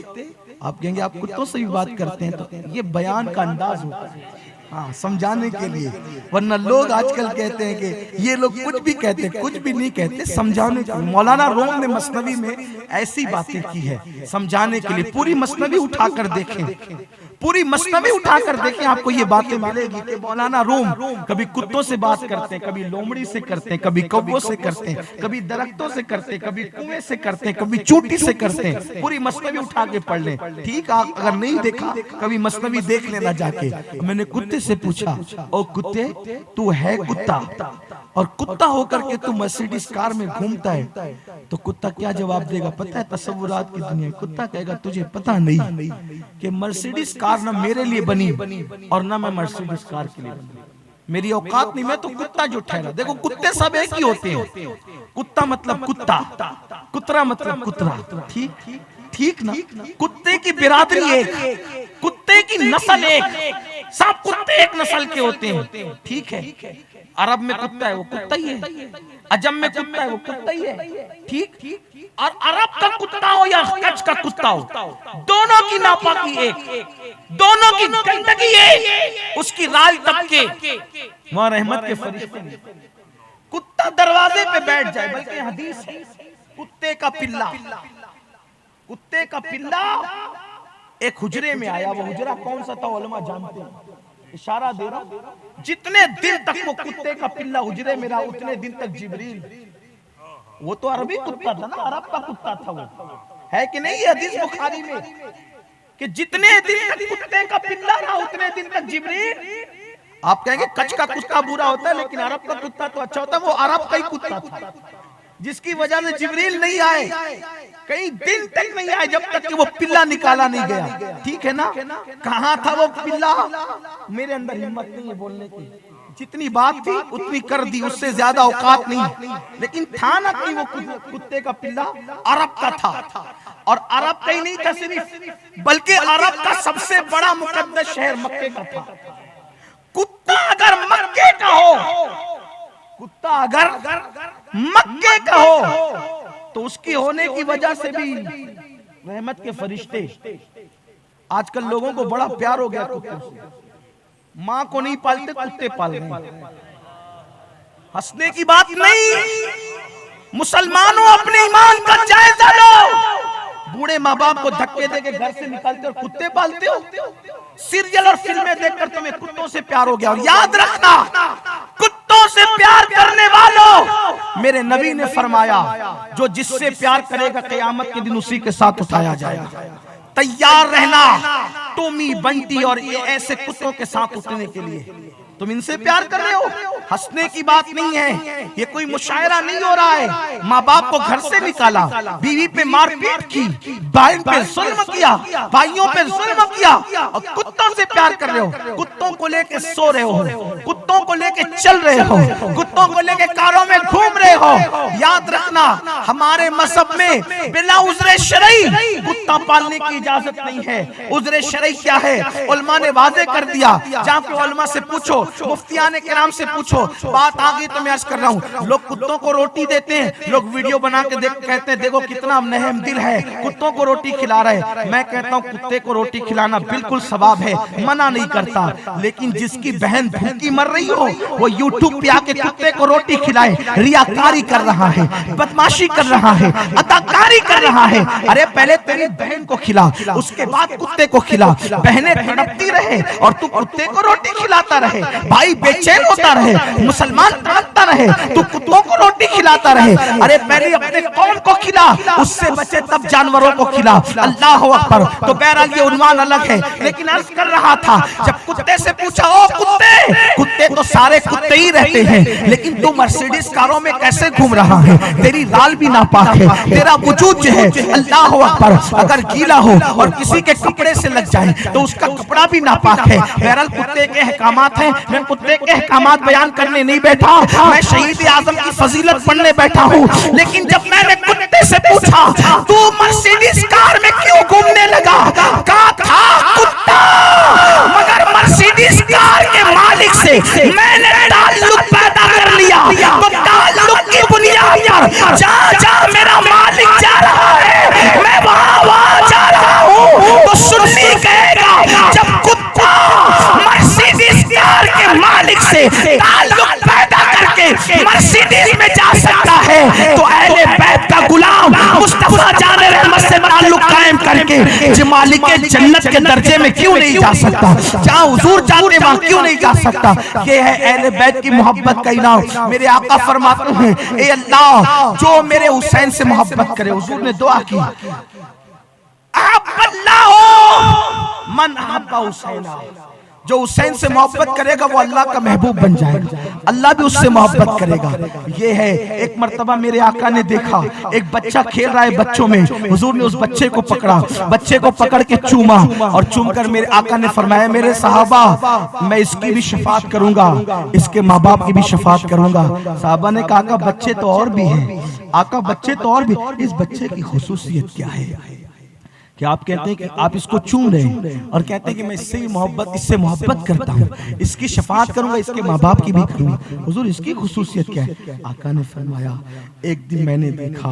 आप कहेंगे आप कुत्तों से भी बात करते हैं, तो ये बयान का अंदाज होता है, हाँ, समझाने के लिए। वरना लोग आजकल कहते हैं कि ये लोग कुछ भी कहते हैं, कुछ भी नहीं कहते, समझाने के लिए। मौलाना रूम ने मसनवी में ऐसी बातें की है समझाने के लिए। पूरी मसनवी उठाकर देखें, पूरी मसनवी उठाकर देखें, आपको ये बातें मिलेगी कि मौलाना रूम कभी कुत्तों से बात करते हैं, कभी लोमड़ी से करते हैं, कभी कौवों से करते हैं, कभी दरख्तों से करते हैं, कभी कुएं से करते हैं, कभी चूंटी से करते हैं। पूरी मसनवी उठा के पढ़ लें, ठीक। अगर नहीं देखा, कभी मसनवी देख लेना जाके। मैंने कुत्ते से पूछा, ओ कुत्ते, तू है कुत्ता और कुत्ता होकर के तू मर्सिडीज कार में घूमता है, तो कुत्ता क्या जवाब देगा पता है? तसव्वुरात की दुनिया, कुत्ता कहेगा तुझे पता नहीं कि मर्सिडीज कार ना मेरे लिए बनी और ना मैं मर्सिडीज कार के लिए बनी। मेरी औकात नहीं, मैं तो कुत्ता जो ठहरा। देखो, कुत्ते सब एक ही होते हैं। कुत्ता मतलब कुत्ता, कुतरा मतलब कुतरा, ठीक ना? कुत्ते की बिरादरी एक, कुत्ते की नस्ल एक, सब कुत्ते एक नस्ल के होते हैं, ठीक है? अरब में कुत्ता है वो कुत्ता ही है, अजम में कुत्ता है वो कुत्ता ही है, ठीक। और अरब का कुत्ता हो या कच्छ का कुत्ता हो, दोनों की नापाकी एक, दोनों की गंदगी एक, उसकी राल तबके वहां रहमत के फरिश्ते। कुत्ता दरवाजे पे बैठ जाए, बल्कि हदीस है, कुत्ते का पिल्ला एक हुजरे में आया। वो हुजरा कौन सा था उलमा जानते हैं, इशारा दे रहा हूं। जितने दिन तक वो कुत्ते का पिल्ला हुजरे में रहा, उतने दिन तक जिब्रील, वो तो अरबी कुत्ता था ना, अरब का कुत्ता था वो, है कि नहीं? ये हदीस बुखारी में कि जितने दिन तक कुत्ते का पिल्ला रहा, उतने दिन तक जिब्रील आप कहेंगे कच्छ का कुत्ता बुरा होता है, लेकिन अरब का कुत्ता तो अच्छा होता है। वो अरब का ही कुत्ता था जिसकी वजह से जिब्रील नहीं आए, कई दिन तक नहीं आए, जब तक कि वो पिल्ला निकाला नहीं गया। ठीक है ना? कहाँ था वो पिल्ला? मेरे अंदर हिम्मत नहीं है बोलने की, जितनी बात थी उतनी कर दी, उससे ज्यादा औकात नहीं। लेकिन था ना कि वो कुत्ते का पिल्ला अरब का था, और अरब का ही नहीं था सिर्फ, बल्कि अरब का सबसे बड़ा मुकद्दस शहर मक्के का था। कुत्ता अगर मक्के का हो, कुत्ता अगर मक्के का हो, तो उसकी होने की वजह से भी रहमत के फरिश्ते। आजकल लोगों को बड़ा प्यार हो गया कुत्तों से, माँ को नहीं पालते, कुत्ते पाल रहे हैं। हंसने की बात नहीं, मुसलमानों अपने ईमान का जायजा लो। बूढ़े माँ बाप को धक्के देके घर से निकालते और कुत्ते पालते हो। सीरियल और फिल्में देखकर तुम्हें कुत्तों से प्यार हो गया। और याद रखना, कुत्तों से प्यार करने वालों, मेरे नबी ने फरमाया, जो जिससे प्यार करेगा क़यामत के दिन उसी के साथ उठाया जाएगा। तैयार रहना टॉमी, बंटी और ये ऐसे कुत्तों के साथ उठने के लिए। तुम इनसे प्यार कर रहे हो, हंसने की बात नहीं है, ये कोई मुशायरा नहीं हो रहा है। माँ बाप को घर से निकाला, बीवी पे मारपीट की, बहन पे जुल्म किया, भाइयों पे जुल्म किया, और कुत्तों से प्यार कर रहे हो। कुत्तों को लेके सो रहे हो, कुत्तों को लेके चल रहे हो, कुत्तों को लेके कारों में घूम रहे हो। याद रखना, हमारे मजहब में बिना उज़्र शरई कुत्ता पालने की इजाजत नहीं है। उज़्र शरई क्या है? उलमा ने वाज़े कर दिया। जाके उलमा से पूछो, मुफ्तियाने किराम से पूछो। बात आ गई तो मैं अर्ज कर रहा हूँ, लोग कुत्तों को रोटी देते हैं, लोग वीडियो बना के कहते हैं देखो कितना नहम दिल है, कुत्तों को रोटी खिला रहे। मैं कहता हूँ कुत्ते को रोटी खिलाना बिल्कुल सवाब है, मना नहीं करता, लेकिन जिसकी बहन भूखी मर रही हो वो यूट्यूब पे आके कुत्ते को रोटी खिलाए, रियाकारी कर रहा है, बदमाशी कर रहा है, अदाकारी कर रहा है। अरे पहले तेरी बहन को खिला, उसके बाद कुत्ते को खिला। बहनें तड़पती रहे और तू कुत्ते को रोटी खिलाता रहे, भाई बेचैन होता रहे, मुसलमान तड़पता रहे, तू कुत्तों को रोटी खिलाता रहे। अरे पहले अपने कौम को खिला, उससे बचे तब जानवरों को खिला। अल्लाह अकबर। तो बहरहाल ये उन्वान अलग है, लेकिन अर्ज कर रहा था, जब कुत्ते से पूछा, ओ कुत्ते, कुत्ते तो सारे कुत्ते ही रहते हैं, लेकिन तू मर्सिडीज कारों में कैसे घूम रहा है? तेरी लाल भी नापाक है, तेरा वजूद जो है, अल्लाह अकबर, अगर गीला हो और किसी के कपड़े से लग जाए तो उसका कपड़ा भी नापाक है। बहरहाल कुत्ते के अहकामात हैं, मैं कुत्ते के अहकामात बयान करने नहीं बैठा, मैं शहीद आजम की फजीलत पढ़ने बैठा हूँ। लेकिन जब मैंने कुत्ते से पूछा तू मर्सिडीज कार में क्यों घूमने लगा, कहा था कुत्ता, मगर मर्सिडीज कार के मालिक से मैंने ताल्लुक पैदा कर लिया, तो ताल्लुक की बुनियाद पर जहाँ जहाँ मेरा मालिक जा रहा है मैं वहाँ वहाँ जा रहा हूँ। तो सुन्नी कहेगा, जब कुत्ता मर्सिडीज कार के मालिक से ताल्लुक पैदा करके मर्सिडीज में जा सकता है, तो अहले बैत का गुलाम मुस्तफा जाने रहमत से ताल्लुक कायम करके जो मालिक जन्नत के दर्जे में क्यों नहीं जा सकता? जहाँ हुजूर जाते वहाँ क्यों नहीं जा सकता? ये है अहले बैत की मोहब्बत का इनाम। मेरे आका फरमाते हैं, ए अल्लाह, जो मेरे हुसैन से मोहब्बत करे, हुजूर ने दुआ की, मन अहब्बा हुसैना, जो हुसैन से मोहब्बत करेगा वो अल्लाह का महबूब बन जाएगा, अल्लाह भी उससे मोहब्बत करेगा। ये है, एक मर्तबा मेरे आका ने देखा एक बच्चा खेल रहा है बच्चों में, हुजूर ने उस बच्चे को पकड़ा, बच्चे को पकड़ के चूमा, और चूमकर मेरे आका ने फरमाया, मेरे सहाबा, मैं इसकी भी शफात करूंगा, इसके माँ बाप की भी शफात करूंगा। सहाबा ने कहा, बच्चे तो और भी हैं आका, बच्चे तो और भी, इस बच्चे की खुसूसियत क्या है कि आप कहते हैं कि आप इसको चूम रहे हैं और कहते हैं कि मैं इससे मोहब्बत करता हूँ, इसकी शफात करूंगा, इसके माँ बाप की भी करूंगा। हुजूर इसकी खुसूसियत क्या है? आका ने फरमाया, एक दिन मैंने देखा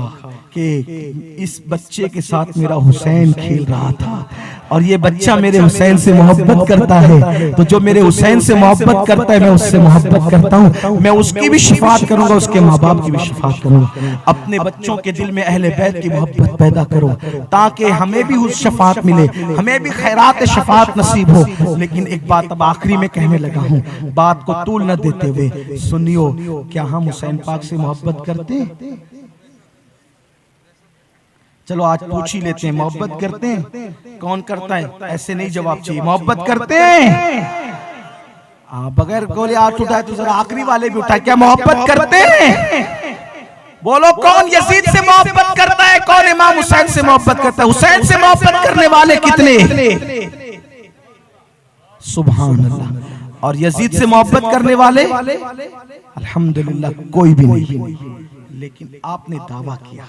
कि इस बच्चे के साथ मेरा हुसैन खेल रहा था और ये बच्चा मेरे हुसैन से मोहब्बत करता है, तो जो मेरे हुसैन से मोहब्बत करता है मैं उससे मोहब्बत करता हूँ, मैं उसकी भी शफात करूंगा, उसके माँ बाप की भी शफात करूंगा। अपने बच्चों के दिल में अहले बैत की मोहब्बत पैदा करो ताकि हमें भी उस शफात मिले, हमें भी खैरात शफात नसीब हो। लेकिन एक बात अब आखिरी में कहने लगा हूँ, बात को तूल न देते हुए सुनियो, क्या हम हुसैन पाक से मोहब्बत करते हैं? चलो आज पूछ ही लेते हैं, मोहब्बत करते हैं? कौन करता है? ऐसे नहीं जवाब चाहिए, मोहब्बत करते हैं? बगैर गोले हाथ उठाए तो जरा आखिरी वाले भी उठाए। क्या मोहब्बत करते हैं? बोलो कौन यजीद से मोहब्बत करता है, कौन इमाम हुसैन से मोहब्बत करता है? हुसैन से मोहब्बत करने वाले कितने? सुभान अल्लाह। और यजीद से मोहब्बत करने वाले अल्हम्दुलिल्लाह कोई भी नहीं। लेकिन आपने दावा किया,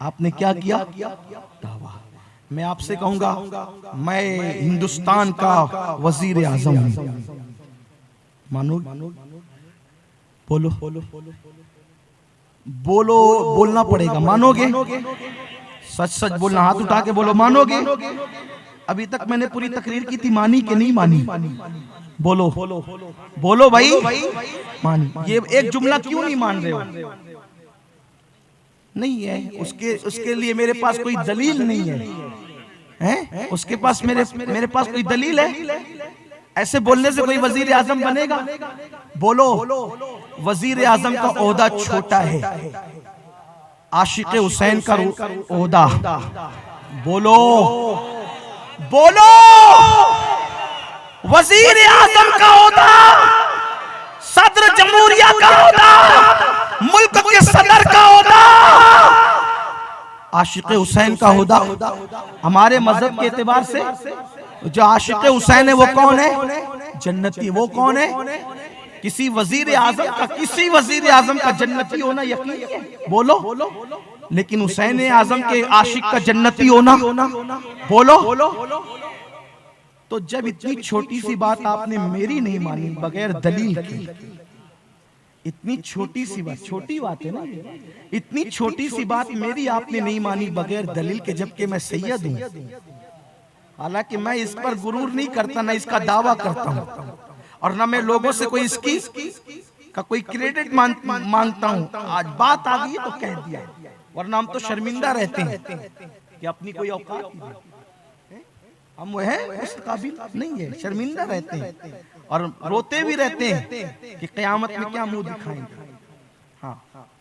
आपने क्या किया? दावा। मैं आपसे कहूंगा, मैं हिंदुस्तान का वजीर आजम हूं, मानो? बोलो बोलो, बोलना पड़ेगा। मानोगे? सच सच बोलना, हाथ उठा के बोलो, मानोगे? अभी तक मैंने पूरी तकरीर की थी, मानी कि नहीं मानी? बोलो बोलो भाई, मानी। ये एक जुमला क्यों नहीं मान रहे हो? नहीं है उसके लिए मेरे पास कोई दलील नहीं है, उसके पास मेरे पास कोई दलील है? ऐसे बोलने से कोई वजीर आजम बनेगा? बोलो, वजीर आजम का ओहदा छोटा है, आशिक हुसैन का ओहदा। बोलो बोलो, वजीर आजम का ओहदा, सदर जमहूरिया का ओहदा, मुल्क के सदर का ओहदा, आशिक हुसैन का ओहदा। हमारे मजहब के एतबार से जो आशिक हुसैन है वो कौन है? जन्नती। वो कौन है? किसी वजीर आजम का जन्नती होना यकीन है? बोलो। लेकिन हुसैन आजम के आशिक का जन्नती होना, बोलो। तो जब इतनी छोटी सी बात आपने मेरी नहीं मानी बगैर दलील के, इतनी छोटी सी बात, छोटी बात है ना, इतनी छोटी सी बात मेरी आपने नहीं मानी बगैर दलील के, जबकि मैं सैयद हूं। हालांकि मैं इस पर गुरूर नहीं करता, ना इसका दावा करता हूं, और ना मैं लोगों से कोई इसकी का कोई क्रेडिट मांगता हूं। आज बात आ गई तो कह दिया, वरना हम तो शर्मिंदा रहते हैं कि अपनी कोई औकात नहीं, हम वो है उस काबिल नहीं है, शर्मिंदा रहते हैं और रोते भी रहते हैं कि क़यामत में क्या मुंह दिखाएंगे। हाँ,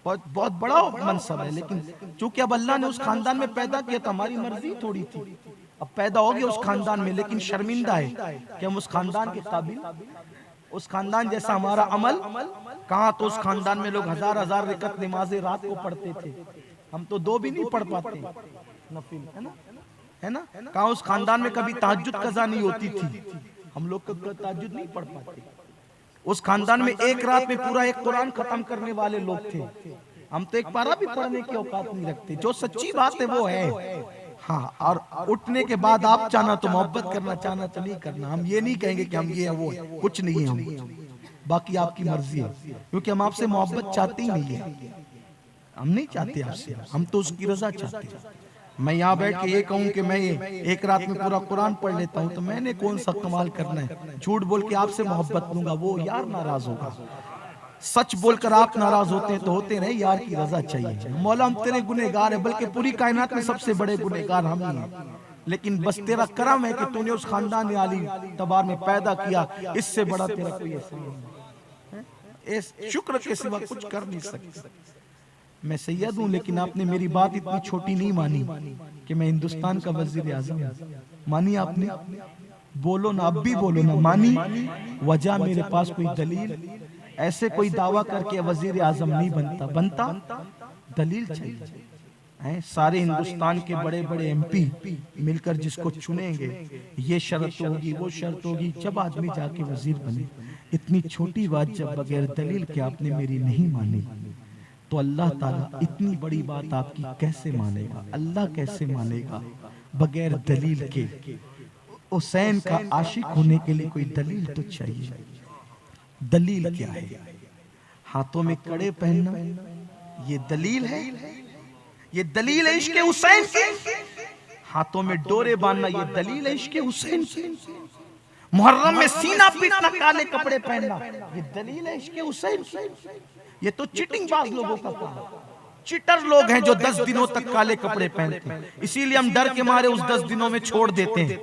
बहुत बड़ा मनसब है, लेकिन चूंकि अब अल्लाह ने उस खानदान में पैदा किया तो हमारी मर्जी थोड़ी थी, अब पैदा हो गया उस खानदान में, लेकिन शर्मिंदा है कि हम उस खानदान के काबिल, उस खानदान जैसा हमारा अमल कहाँ। तो उस खानदान में लोग हजार हजार रकत नमाज़ें रात को पढ़ते थे, हम तो 2 भी नहीं पढ़ पाते नफिल, है ना? कहाँ उस खानदान में कभी तहज्जुद कज़ा नहीं होती थी, हम लोग कभी तहज्जुद नहीं पढ़ पाते। उस खानदान में एक रात में पूरा एक कुरान खत्म करने वाले लोग थे, हम तो एक पारा भी पढ़ने की औकात नहीं रखते। जो सच्ची बात है वो है। हाँ, और उठने के बाद आप चाहना तो मोहब्बत करना, चाहना तो नहीं करना। हम ये नहीं कहेंगे कि हम ये है वो है, कुछ नहीं है हम, बाकी आपकी मर्जी है, क्योंकि हम आपसे मोहब्बत चाहते ही नहीं है, हम नहीं चाहते आपसे, हम तो उसकी रजा चाहते हैं। मैं यहाँ बैठ के ये कहूँ कि मैं एक रात में पूरा कुरान पढ़ लेता हूँ तो मैंने कौन सा कमाल करना है? झूठ बोल के आपसे मोहब्बत लूंगा, वो यार नाराज होगा। सच बोलकर आप नाराज होते हैं तो होते रहे, यार की रजा चाहिए। मौला हम तेरे गुनहगार है, बल्कि पूरी कायनात में सबसे बड़े गुनहगार हम ही हैं, लेकिन बस तेरा करम है कि तूने उस खानदान आली तबार में पैदा किया, इससे बड़ा तेरा कोई एहसान है। शुक्र के सिवा कुछ कर नहीं सकते। मैं सैयद हूं, लेकिन आपने मेरी बात इतनी छोटी नहीं मानी कि मैं हिंदुस्तान का वजीर आजम हूं। मानी आपने? बोलो ना, अब भी बोलो ना, मानी? वजह मेरे पास कोई दलील, ऐसे कोई दावा करके वजीर आजम नहीं बनता दलील चाहिए। सारे हिंदुस्तान के बड़े बड़े MP मिलकर जिसको चुनेंगे, ये शर्त होगी, वो शर्त होगी, जब आदमी जाके वजीर बने। इतनी छोटी बात जब बगैर दलील के आपने मेरी नहीं मानी, तो अल्लाह ताला इतनी बड़ी बात आपकी कैसे मानेगा? अल्लाह कैसे मानेगा बगैर दलील के? हुसैन का आशिक होने के लिए कोई दलील तो चाहिए। दलील क्या है? हाथों में कड़े पहनना, ये दलील है? ये दलील है इश्क़ हुसैन की? हाथों में डोरे बांधना, ये दलील है इश्क़ हुसैन की? मुहर्रम में सीना पीटना, काले कपड़े पहनना, ये दलील है इश्क़ हुसैन की? ये तो चीटिंग बाज लोगों का काम है। चीटर लोग हैं जो 10 दिनों तक काले कपड़े पहनते हैं, इसीलिए हम डर के मारे उस 10 दिनों में छोड़ देते हैं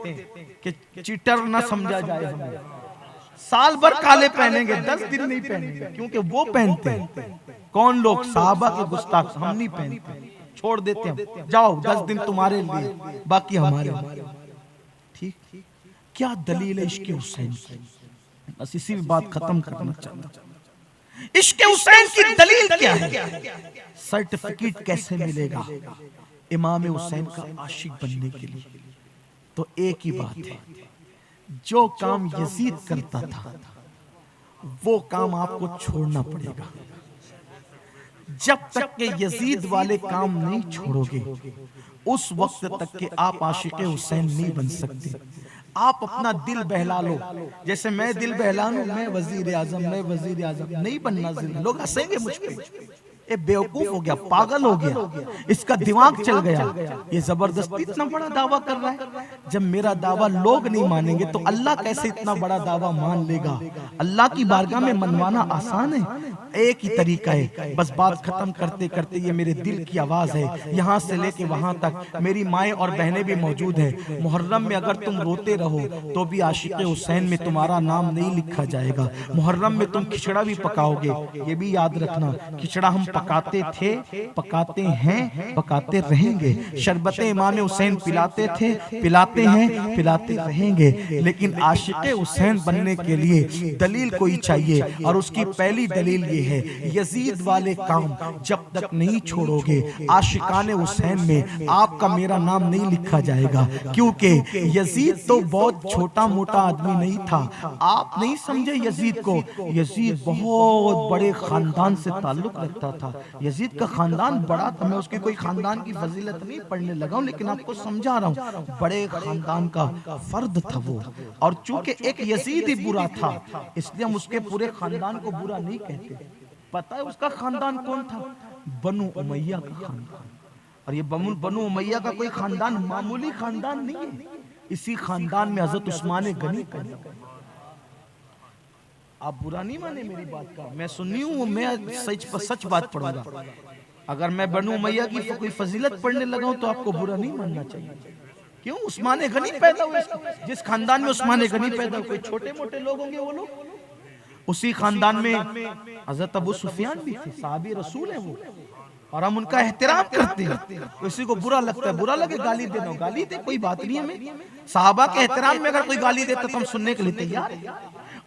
कि चीटर ना समझा जाए हमें। साल भर काले पहनेंगे, 10 दिन नहीं पहनेंगे, क्योंकि वो पहनते हैं। कौन लोग? साहबा के गुस्ताख, हम नहीं पहनते, छोड़ देते हैं। जाओ 10 दिन तुम्हारे लिए, बाकी हमारे। ठीक, क्या दलील है इश्क़ हुसैन की? बस इसी में बात खत्म करना चाहता हूं। इश्क हुसैन की दलील क्या है? सर्टिफिकेट कैसे मिलेगा इमाम हुसैन का आशिक बनने के लिए? तो एक ही बात है, जो काम यजीद करता था वो काम आपको छोड़ना पड़ेगा। जब तक के यजीद वाले काम नहीं छोड़ोगे उस वक्त तक के आप आशिक हुसैन नहीं बन सकते। आप अपना दिल बहला लो, जैसे मैं दिल बहला लूं मैं वजीर आजम, मैं वजीर आजम नहीं बनना। लोग हंसेंगे मुझ पे, ये बेवकूफ हो गया, पागल हो गया, इसका दिमाग चल गया, ये जबरदस्ती इतना बड़ा दावा कर रहा है। जब मेरा दावा लोग नहीं मानेंगे तो अल्लाह कैसे इतना बड़ा दावा मान लेगा? अल्लाह की बारगाह में मनवाना आसान है, एक ही तरीका है। बस बात खत्म करते करते ये मेरे दिल की आवाज है, यहाँ से लेके वहां तक मेरी माएँ और बहनें भी मौजूद है। मुहर्रम में अगर तुम रोते रहो तो भी आशिक हुसैन में तुम्हारा नाम नहीं लिखा जाएगा। मुहर्रम में तुम खिचड़ा भी पकाओगे, ये भी याद रखना, खिचड़ा हम पकाते थे, पकाते हैं, पकाते रहेंगे। शरबत इमाम हुसैन पिलाते थे, पिलाते हैं, पिलाते रहेंगे। लेकिन आशिक हुसैन बनने के लिए दलील कोई चाहिए, और उसकी पहली दलील ये है, यजीद वाले काम जब तक नहीं छोड़ोगे आशिकाने हुसैन में आपका मेरा नाम नहीं लिखा जाएगा। क्योंकि यजीद तो बहुत छोटा मोटा आदमी नहीं था, आप नहीं समझे यजीद को। यजीद बहुत बड़े खानदान से ताल्लुक रखता था, यजीद का खानदान बड़ा था। मैं उसकी कोई खानदान की फजीलत नहीं पढ़ने लगा हूं, लेकिन आपको समझा रहा हूं, बड़े खानदान का फर्द था वो। और चूंकि एक यजीद ही बुरा था इसलिए हम उसके पूरे खानदान को बुरा नहीं कहते। पता है उसका खानदान कौन था? बनु उमैया का खानदान। और ये बनु उमैया का कोई खानदान मामूली खानदान नहीं है। इसी खानदान में हजरत उस्मान गनी पैदा। आप बुरा नहीं माने मेरी बात का, मैं सुनी हूं, मैं सच बात पढ़ूंगा। अगर मैं बनु उमैया की कोई फजीलत पढ़ने लगा हूं तो आपको बुरा नहीं मानना चाहिए। क्यों? उस्मान गनी पैदा हुए, जिस खानदान में उस्मान गनी पैदा हुए, कोई छोटे मोटे लोग होंगे वो लोग? उसी खानदान में हजरत अबू सुफियान भी थे, साहबी रसूल है वो, और हम उनका एहतराम करते हैं। किसी को बुरा लगता है, बुरा लगे गाली देना, गाली दे, कोई बात नहीं है। हमें साहबा के एहतराम में अगर कोई गाली देता तो हम सुनने के लिए तैयार हैं।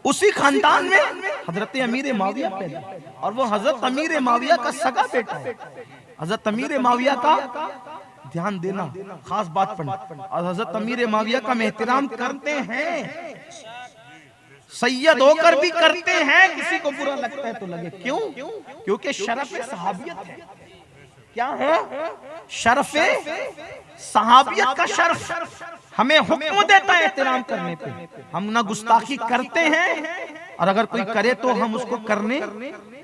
उसी खानदान में हजरत अमीर माविया पैदा, और वो हजरत अमीर माविया का सगा बेटा है। हजरत अमीर माविया का ध्यान देना, खास बात पढ़ना, और हजरत अमीर माविया का हम एहतराम करते हैं, सैयद होकर भी करते हैं। किसी को बुरा लगता है तो लगे, क्यों? क्योंकि शरफ सहाबियत है। क्या है? शरफ सहाबियत का शर्फ हमें हुक्म देता है एहतराम करने पे। हम ना गुस्ताखी करते हैं, और अगर कोई करे तो हम उसको करने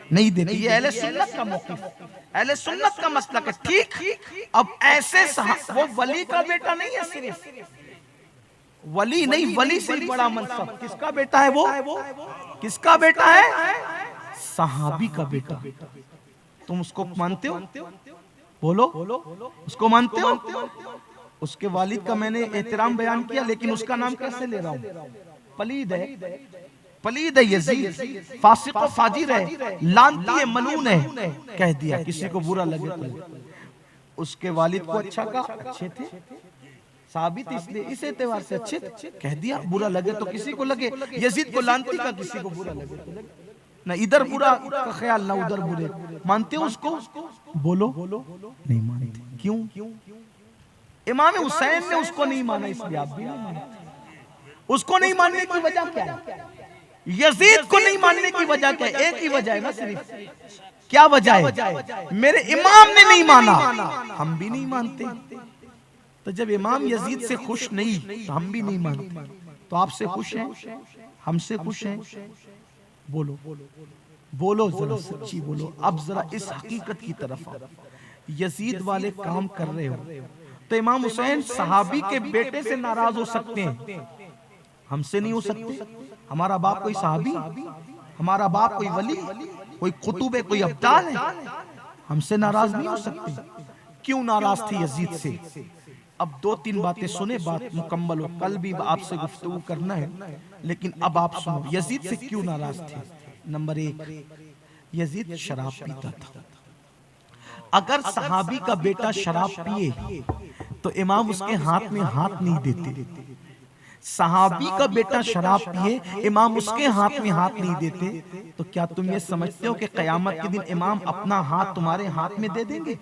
नहीं देते। ये अहले सुन्नत का मौक़िफ़, अहले सुन्नत का मसलक है। ठीक, अब ऐसे वो वली का बेटा नहीं है, सिर्फ वली नहीं, वली से बड़ा मनसब किसका बेटा है? वो किसका बेटा है? सहाबी का बेटा। तुम उसको मानते हो? बोलो, उसको मानते हो? उसके वालिद का मैंने एहतराम बयान किया, लेकिन उसका नाम कैसे ले रहा हूं? पलीद है, पलीद है, यजीद, फासिक और फाजिर है, लानती है, मलून है, कह दिया। किसी को बुरा लगे तो उसके वालिद को अच्छा का अच्छे थे, साबित इसलिए इस एतबार से अच्छे कह दिया। बुरा लगे तो किसी को लगे, यजीद को लानती का किसी को बुरा लगे तो लगे। ना इधर बुरा का ख्याल ना उधर बुरे। मानते हो उसको? बोलो, नहीं मानते। क्यों? इमाम हुसैन ने उसको नहीं माना, इसलिए आप भी नहीं मानते। उसको नहीं मानने की वजह क्या है? यजीद को नहीं मानने की वजह क्या है? एक ही वजह है ना, सिर्फ। क्या वजह है? मेरे इमाम ने नहीं माना, हम भी नहीं मानते। तो जब इमाम यजीद से खुश नहीं तो हम भी नहीं मानते। तो आपसे खुश हैं, हमसे खुश हैं? बोलो, बोलो, जरा सच्ची बोलो। अब जरा इस हकीकत की तरफ आओ। यजीद वाले काम कर रहे हो तो इमाम हुसैन सहाबी के बेटे से नाराज हो सकते हैं, हमसे नहीं हो सकते। हमारा बाप कोई सहाबी, हमारा बाप कोई वली, कोई कुतुब है, कोई अब्दाल है, हमसे नाराज नहीं हो सकते। क्यों नाराज थे यजीद से? अब दो तीन बातें सुने, बात मुकम्मल हो। कल भी आपसे गुफ्तगू करना है, लेकिन अब आप सुनो यजीद से क्यों नाराज थे। नंबर एक, यजीद शराब पीता था। अगर सहाबी का बेटा शराब पिए तो इमाम उसके हाथ में हाथ नहीं देते। सहाबी का बेटा शराब पिए, इमाम उसके हाथ में हाथ नहीं देते, तो क्या तुम ये समझते हो कि कयामत के दिन इमाम अपना हाथ तुम्हारे हाथ में दे देंगे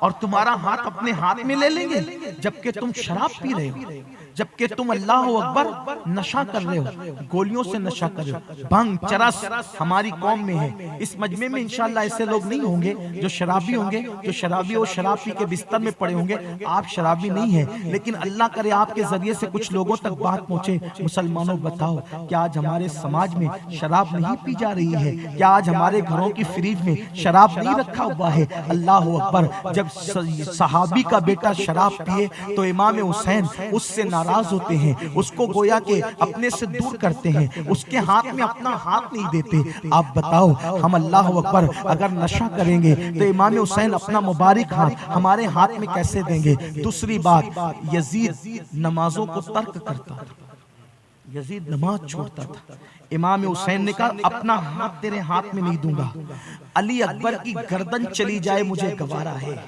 और तुम्हारा हाथ अपने हाथ में ले लेंगे, जबकि तुम शराब पी रहे हो, जबकि तुम अल्लाह अकबर नशा कर रहे हो, गोलियों से नशा कर रहे हो। भंग चरस हमारी कौम में है। इस मजमे में इंशाअल्लाह ऐसे लोग नहीं होंगे जो शराबी होंगे, जो शराबी और शराब पी के बिस्तर में पड़े होंगे। आप शराबी नहीं है, लेकिन अल्लाह करे आपके जरिए से कुछ लोगों तक बात पहुंचे। मुसलमानों बताओ, क्या आज हमारे समाज में शराब नहीं पी जा रही है? क्या आज हमारे घरों की फ्रिज में शराब नहीं रखा हुआ है? अल्लाह अकबर। जब सहाबी का बेटा शराब पिए तो इमाम हुसैन उससे नाराज होते हैं, उसको गोया के अपने से दूर करते हैं, उसके हाथ में अपना हाथ नहीं देते। आप बताओ, हम अल्लाह अकबर अगर नशा करेंगे तो इमाम हुसैन अपना मुबारक हाथ हमारे हाथ में कैसे देंगे? दूसरी बात, यजीद नमाजों को तर्क करता था, यजीद नमाज छोड़ता था। इमाम हुसैन ने कहा अपना हाथ तेरे हाथ में नहीं दूंगा, अली अकबर की गर्दन चली जाए मुझे गवारा है,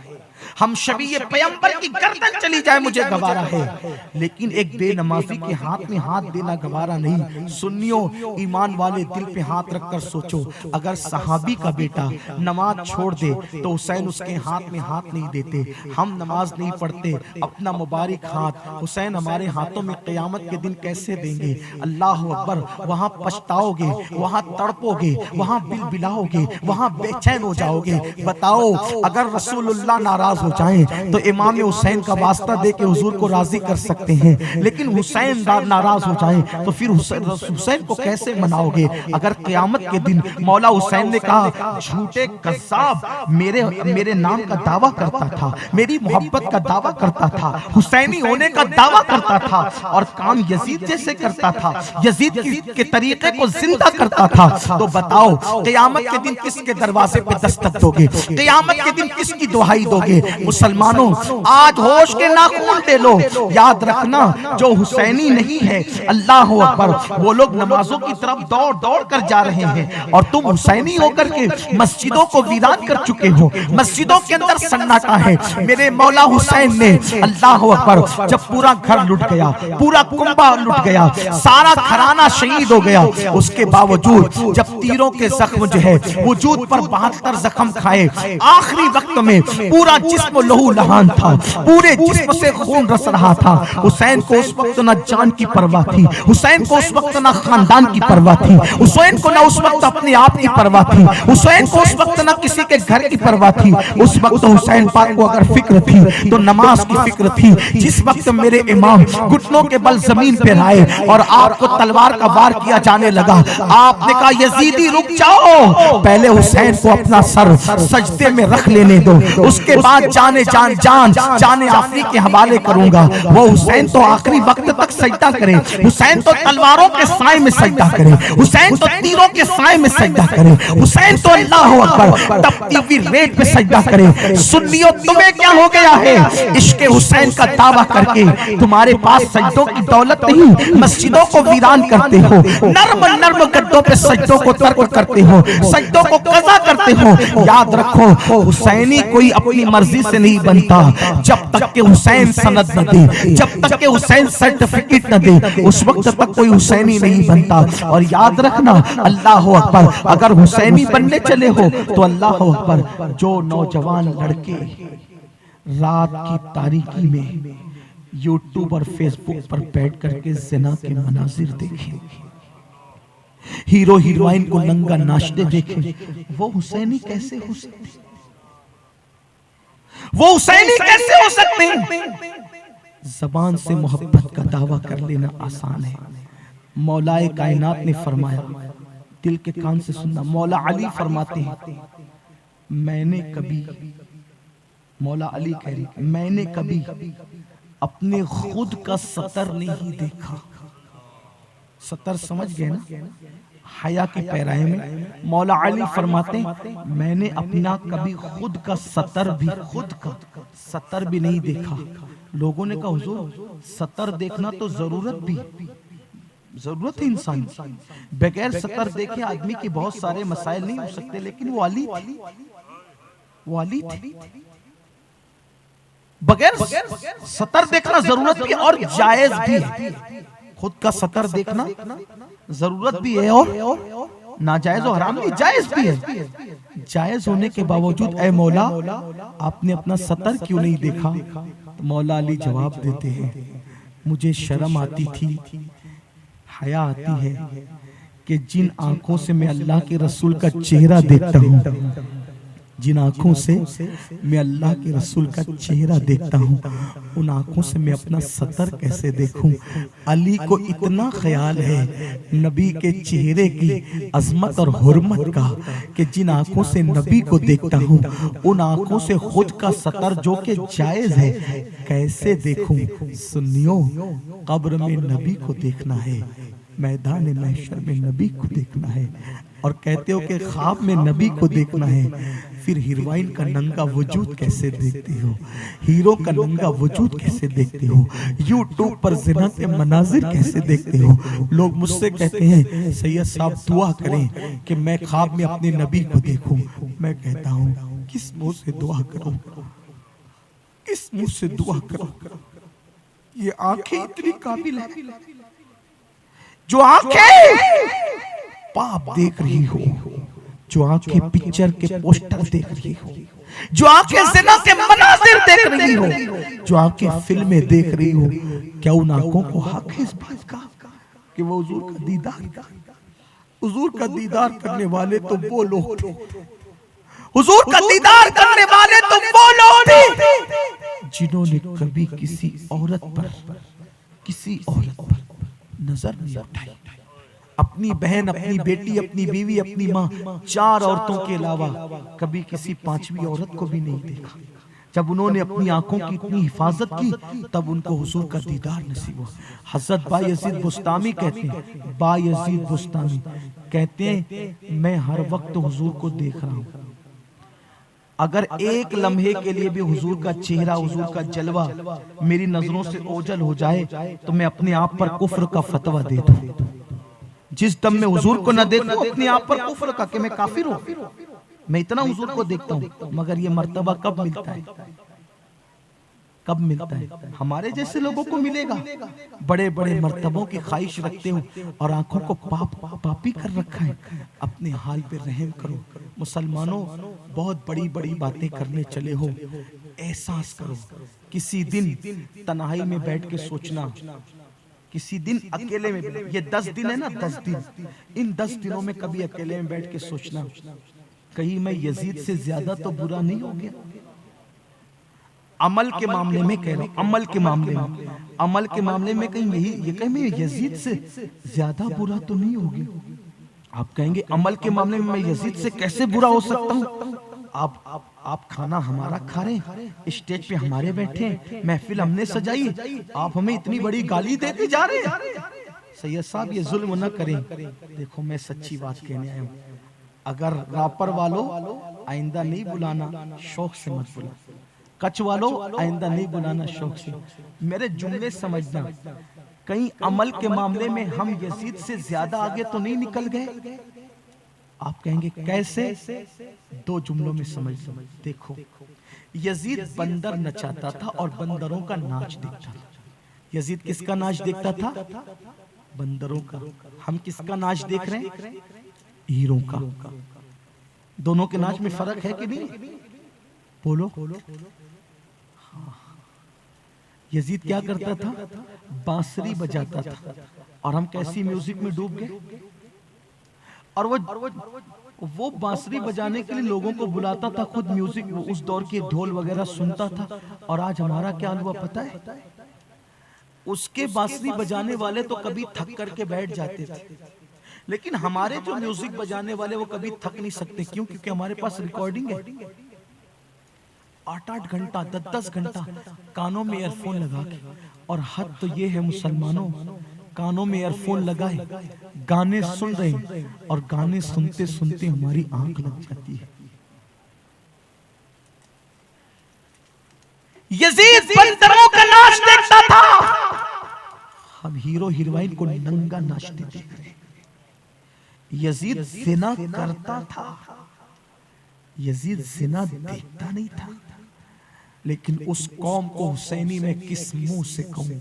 हम शबीए पैगंबर की गर्दन चली जाए मुझे गवारा है, लेकिन एक बेनमाजी के हाथ में हाथ देना गवारा नहीं। सुन्नियों, ईमान वाले दिल पे हाथ रखकर सोचो, अगर सहाबी का बेटा नमाज छोड़ दे तो हुसैन उसके हाथ में हाथ नहीं देते। हम नमाज नहीं पढ़ते, अपना मुबारक हाथ हुसैन हमारे हाथों में क़यामत के दिन कैसे देंगे? अल्लाह अकबर। वहां पछताओगे, वहां तड़पोगे, वहां बिलबिलाओगे, वहां बेचैन हो जाओगे। बताओ, अगर रसूलुल्लाह नाराज हो जाएं तो इमाम हुसैन का वास्ता दे के हुजूर को राजी कर सकते हैं, लेकिन हुसैन नाराज हो जाएं तो फिर हुसैन को कैसे मनाओगे? अगर क़यामत के दिन मौला हुसैन ने कहा झूठे कज़्ज़ाब मेरे नाम का दावा करता था, मेरी मोहब्बत का दावा करता था, हुसैनी होने का दावा करता था और काम यजीद जैसे करता था, यजीद के तरीके को जिंदा करता था, तो बताओ क़यामत के दिन किसके दरवाजे पे दस्तक दोगे? क़यामत के दिन किसकी दुहाई दोगे? मुसलमानों, आज होश के नाखून ले लो। याद रखना, जो हुसैनी नहीं है, अल्लाह अकबर, वो लोग नमाजों की तरफ दौड़ दौड़ कर जा रहे हैं और तुम हुसैनी होकर के मस्जिदों को वीरान कर चुके हो, मस्जिदों के अंदर सन्नाटा है। मेरे मौला हुसैन ने, अल्लाह अकबर, जब पूरा घर लुट गया, पूरा कुंबा लुट गया, सारा घराना शहीद हो गया, उसके बावजूद जब तीरों के जख्म जो है वजूद पर 72 जख्म खाए, आखिरी वक्त में पूरा जिस्म लहू लहान था, पूरे जिस्म से खून रस रहा था। हुसैन को उस वक्त न जान की परवाह थी, हुसैन को उस वक्त न खानदान की परवाह थी, हुसैन को न उस वक्त अपने आप की परवाह थी, हुसैन को उस वक्त न किसी के घर की परवाह थी। उस वक्त हुसैन पाक को अगर फिक्र थी तो नमाज की फिक्र थी। जिस वक्त मेरे इमाम घुटनों के बल जमीन पे आए और आपको तलवार का वार किया जाने लगा, आपने कहा यजीदी रुक जाओ, पहले हुसैन को अपना सर सजदे में रख लेने दो, उसके बाद जाने आखिरी के हवाले करूंगा। वो हुसैन तो आखिरी वक्त तक सजदा करे, हुसैन तो तलवारों के साए में सजदा करे, हुसैन तो तीरों के साए में सजदा करे, हुसैन तो अल्लाह अकबर तपती हुई रेत पे सजदा करे। सुन्नियों, तुम्हें क्या हो गया है? इश्क हुसैन का दावा करके तुम्हारे पास सजदों की दौलत नहीं, मस्जिदों को वीरान करते हो, नर्म नर्म गद्दों पे सजदों को तर्क करते हो, सजदों को कज़ा करते हो। याद रखो, हुसैनी कोई अपनी मर्जी से नहीं बनता। जब तक के हुसैन सनद न दे, जब तक के हुसैन सर्टिफिकेट न दे, उस वक्त तक कोई हुसैनी नहीं बनता। और याद रखना, अल्लाह अकबर, अगर हुसैनी बनने चले हो तो अल्लाह अकबर, जो नौजवान लड़के रात की तारीकी में यूट्यूब और फेसबुक पर बैठ करके ज़िना के मनाजिर देखें, हीरो हीरोइन को नंगा नाचते देखें, वो हुसैनी कैसे हो सकते? वो हुसैनी कैसे हो सकते हैं? जबान से मोहब्बत का दावा कर लेना आसान है। मौलाए कायनात ने फरमाया, दिल के कान से सुनना, मौला अली फरमाते हैं, मैंने कभी, मौला अली कह रही, मैंने कभी अपने खुद का सतर नहीं देखा। सतर समझ गए ना, हया की पैराए में मौला अली फरमाते, मैंने अपना कभी खुद का सतर भी नहीं देखा। लोगों ने कहा हुजूर, सतर देखना तो जरूरत है इंसान, बगैर सतर देखे आदमी के बहुत सारे मसाइल नहीं हो सकते, लेकिन वो अली थी, बगैर सतर देखना जरूरत भी और जायज भी है। खुद का सतर देखना जरूरत भी है और नाजायज और हराम भी जायज भी है। जायज होने के बावजूद ऐ मौला आपने अपना सतर क्यों नहीं देखा? तो मौला अली जवाब देते हैं, मुझे शर्म आती थी, हया आती है कि जिन आंखों से मैं अल्लाह के रसूल का चेहरा देखता हूँ, जिन आंखों से मैं अल्लाह के रसूल का चेहरा देखता हूँ, उन आंखों से मैं अपना सतर कैसे देखूं? अली को इतना ख्याल है नबी के चेहरे की अजमत और हुर्मत का कि जिन आंखों से नबी को देखता हूँ, उन आंखों से खुद का सतर जो कि जायज है कैसे देखूं? सुनियो, कब्र में नबी को देखना है, मैदान महशर में नबी को देखना है, और कहते हो कि ख्वाब में नबी को देखना है, फिर हीरोइन का नंगा वजूद कैसे देखते हो? हीरो का नंगा वजूद कैसे देखते हो? यूट्यूब पर ज़िना के मनाजिर कैसे देखते हो? लोग मुझसे कहते हैं सैयद साहब दुआ करें कि मैं ख्वाब में अपने नबी को देखूं। मैं कहता हूं किस मुंह से दुआ करूं, किस मुंह से दुआ करूं? ये आंखें इतनी काबिल है, जो आंखें पाप देख रही हो, जो आंखें पिक्चर के पोस्टर देख रही हो, जो आंखें ज़िना के मनाज़िर देख रही हो, जो आंखें फिल्में देख रही हो, क्या उन आंखों को हक है इस बात का कि वो हुजूर का दीदार, हुजूर का दीदार करने वाले तो वो लोग थे, हुजूर का दीदार करने वाले तो वो लोग थे जिन्होंने कभी किसी औरत पर नजर नहीं उठाई। अपनी बहन, अपनी बेटी, अपनी बीवी, अपनी माँ, 4 औरतों के अलावा कभी किसी 5वीं औरत को भी नहीं देखा। जब उन्होंने अपनी आंखों की इतनी हिफाजत की, तब उनको हुजूर का दीदार नसीब हुआ। हज़रत बायज़ीद बुस्तामी कहते हैं, बायज़ीद बुस्तामी कहते हैं, मैं हर वक्त हुजूर को देख रहा हूँ, अगर एक लम्हे के लिए भी हुजूर का चेहरा, हुजूर का जलवा मेरी नजरों से ओझल हो जाए तो मैं अपने आप पर कुफ्र का फतवा दे दूं। जिस दम में हुजूर को न देखूं, अपने आप पर कुफ्र का कि मैं काफिर हूं। मैं इतना हुजूर को देखता हूं, मगर ये मर्तबा कब मिलता है? कब मिलता है? हमारे जैसे लोगों को मिलेगा। बड़े बड़े मर्तबों की ख्वाहिश रखते हो और आंखों को पापी कर रखा है। अपने हाल पे रहम करो। मुसलमानों, बहुत बड़ी बड़ी बातें करने चले हो, एहसास करो। किसी दिन तन्हाई में बैठ के सोचना, किसी दिन अकेले में, ये 10 दिन है ना, 10 दिन, इन 10 दिनों में कभी अकेले में बैठ के सोचना, कहीं मैं यजीद से ज्यादा तो बुरा नहीं हो गया? अमल के मामले में कह रहा हूं, अमल के मामले में कहीं ये कहीं मैं यजीद से ज्यादा बुरा तो नहीं हो गया? आप कहेंगे अमल के मामले में मैं यजीद से कैसे बुरा हो सकता हूं? आप खाना हमारा खा रहे हैं, स्टेज पे हमारे बैठे, महफिल हमने सजाई, आप हमें इतनी बड़ी गाली देते जा रहे हैं। सैयद साहब ये जुल्म न करें। देखो मैं सच्ची बात कहने आया हूँ। अगर रापर वालों आइंदा नहीं बुलाना, शौक से मत बुला। कच्छ वालों आइंदा नहीं बुलाना, शौक से। मेरे जुमले समझना, कहीं अमल के मामले में हम यजीद से ज्यादा आगे तो नहीं निकल गए? आप कहेंगे कैसे? 2 जुमलों में समझ लो। देखो, यजीद बंदर नचाता था और बंदरों का नाच देखता था। यजीद किसका नाच देखता था? बंदरों का। हम किसका नाच देख रहे हैं? हीरों का। दोनों के नाच में फर्क है कि नहीं? बोलो। हाँ। यजीद क्या करता था? बांसुरी बजाता था, और हम कैसी म्यूजिक में डूब गए। और वो बांसुरी बजाने के लिए लोगों को बुलाता था, खुद म्यूजिक उस दौर के ढोल वगैरह सुनता था। और आज हमारा क्या हुआ पता है? उसके बांसुरी बजाने वाले तो कभी थक करके बैठ जाते थे, लेकिन हमारे जो म्यूजिक बजाने वाले वो कभी थक नहीं सकते। क्यों? क्योंकि हमारे पास रिकॉर्डिंग है। 8-8 घंटा, 10-10 घंटा कानों में ईयरफोन लगा के। और हद तो ये है मुसलमानों, कानों में ईयरफोन लगाए, गाने सुन रहे हैं, और गाने सुनते सुनते हमारी आंख लग जाती है। यजीद बंदरों का नाच देखता था, हम हीरो हीरोइन को नंगा नाचते देख रहे हैं। यजीद ज़िना करता था, यजीद ज़िना देखता नहीं था। लेकिन उस कौम को हुसैनी में किस मुंह से कहूं?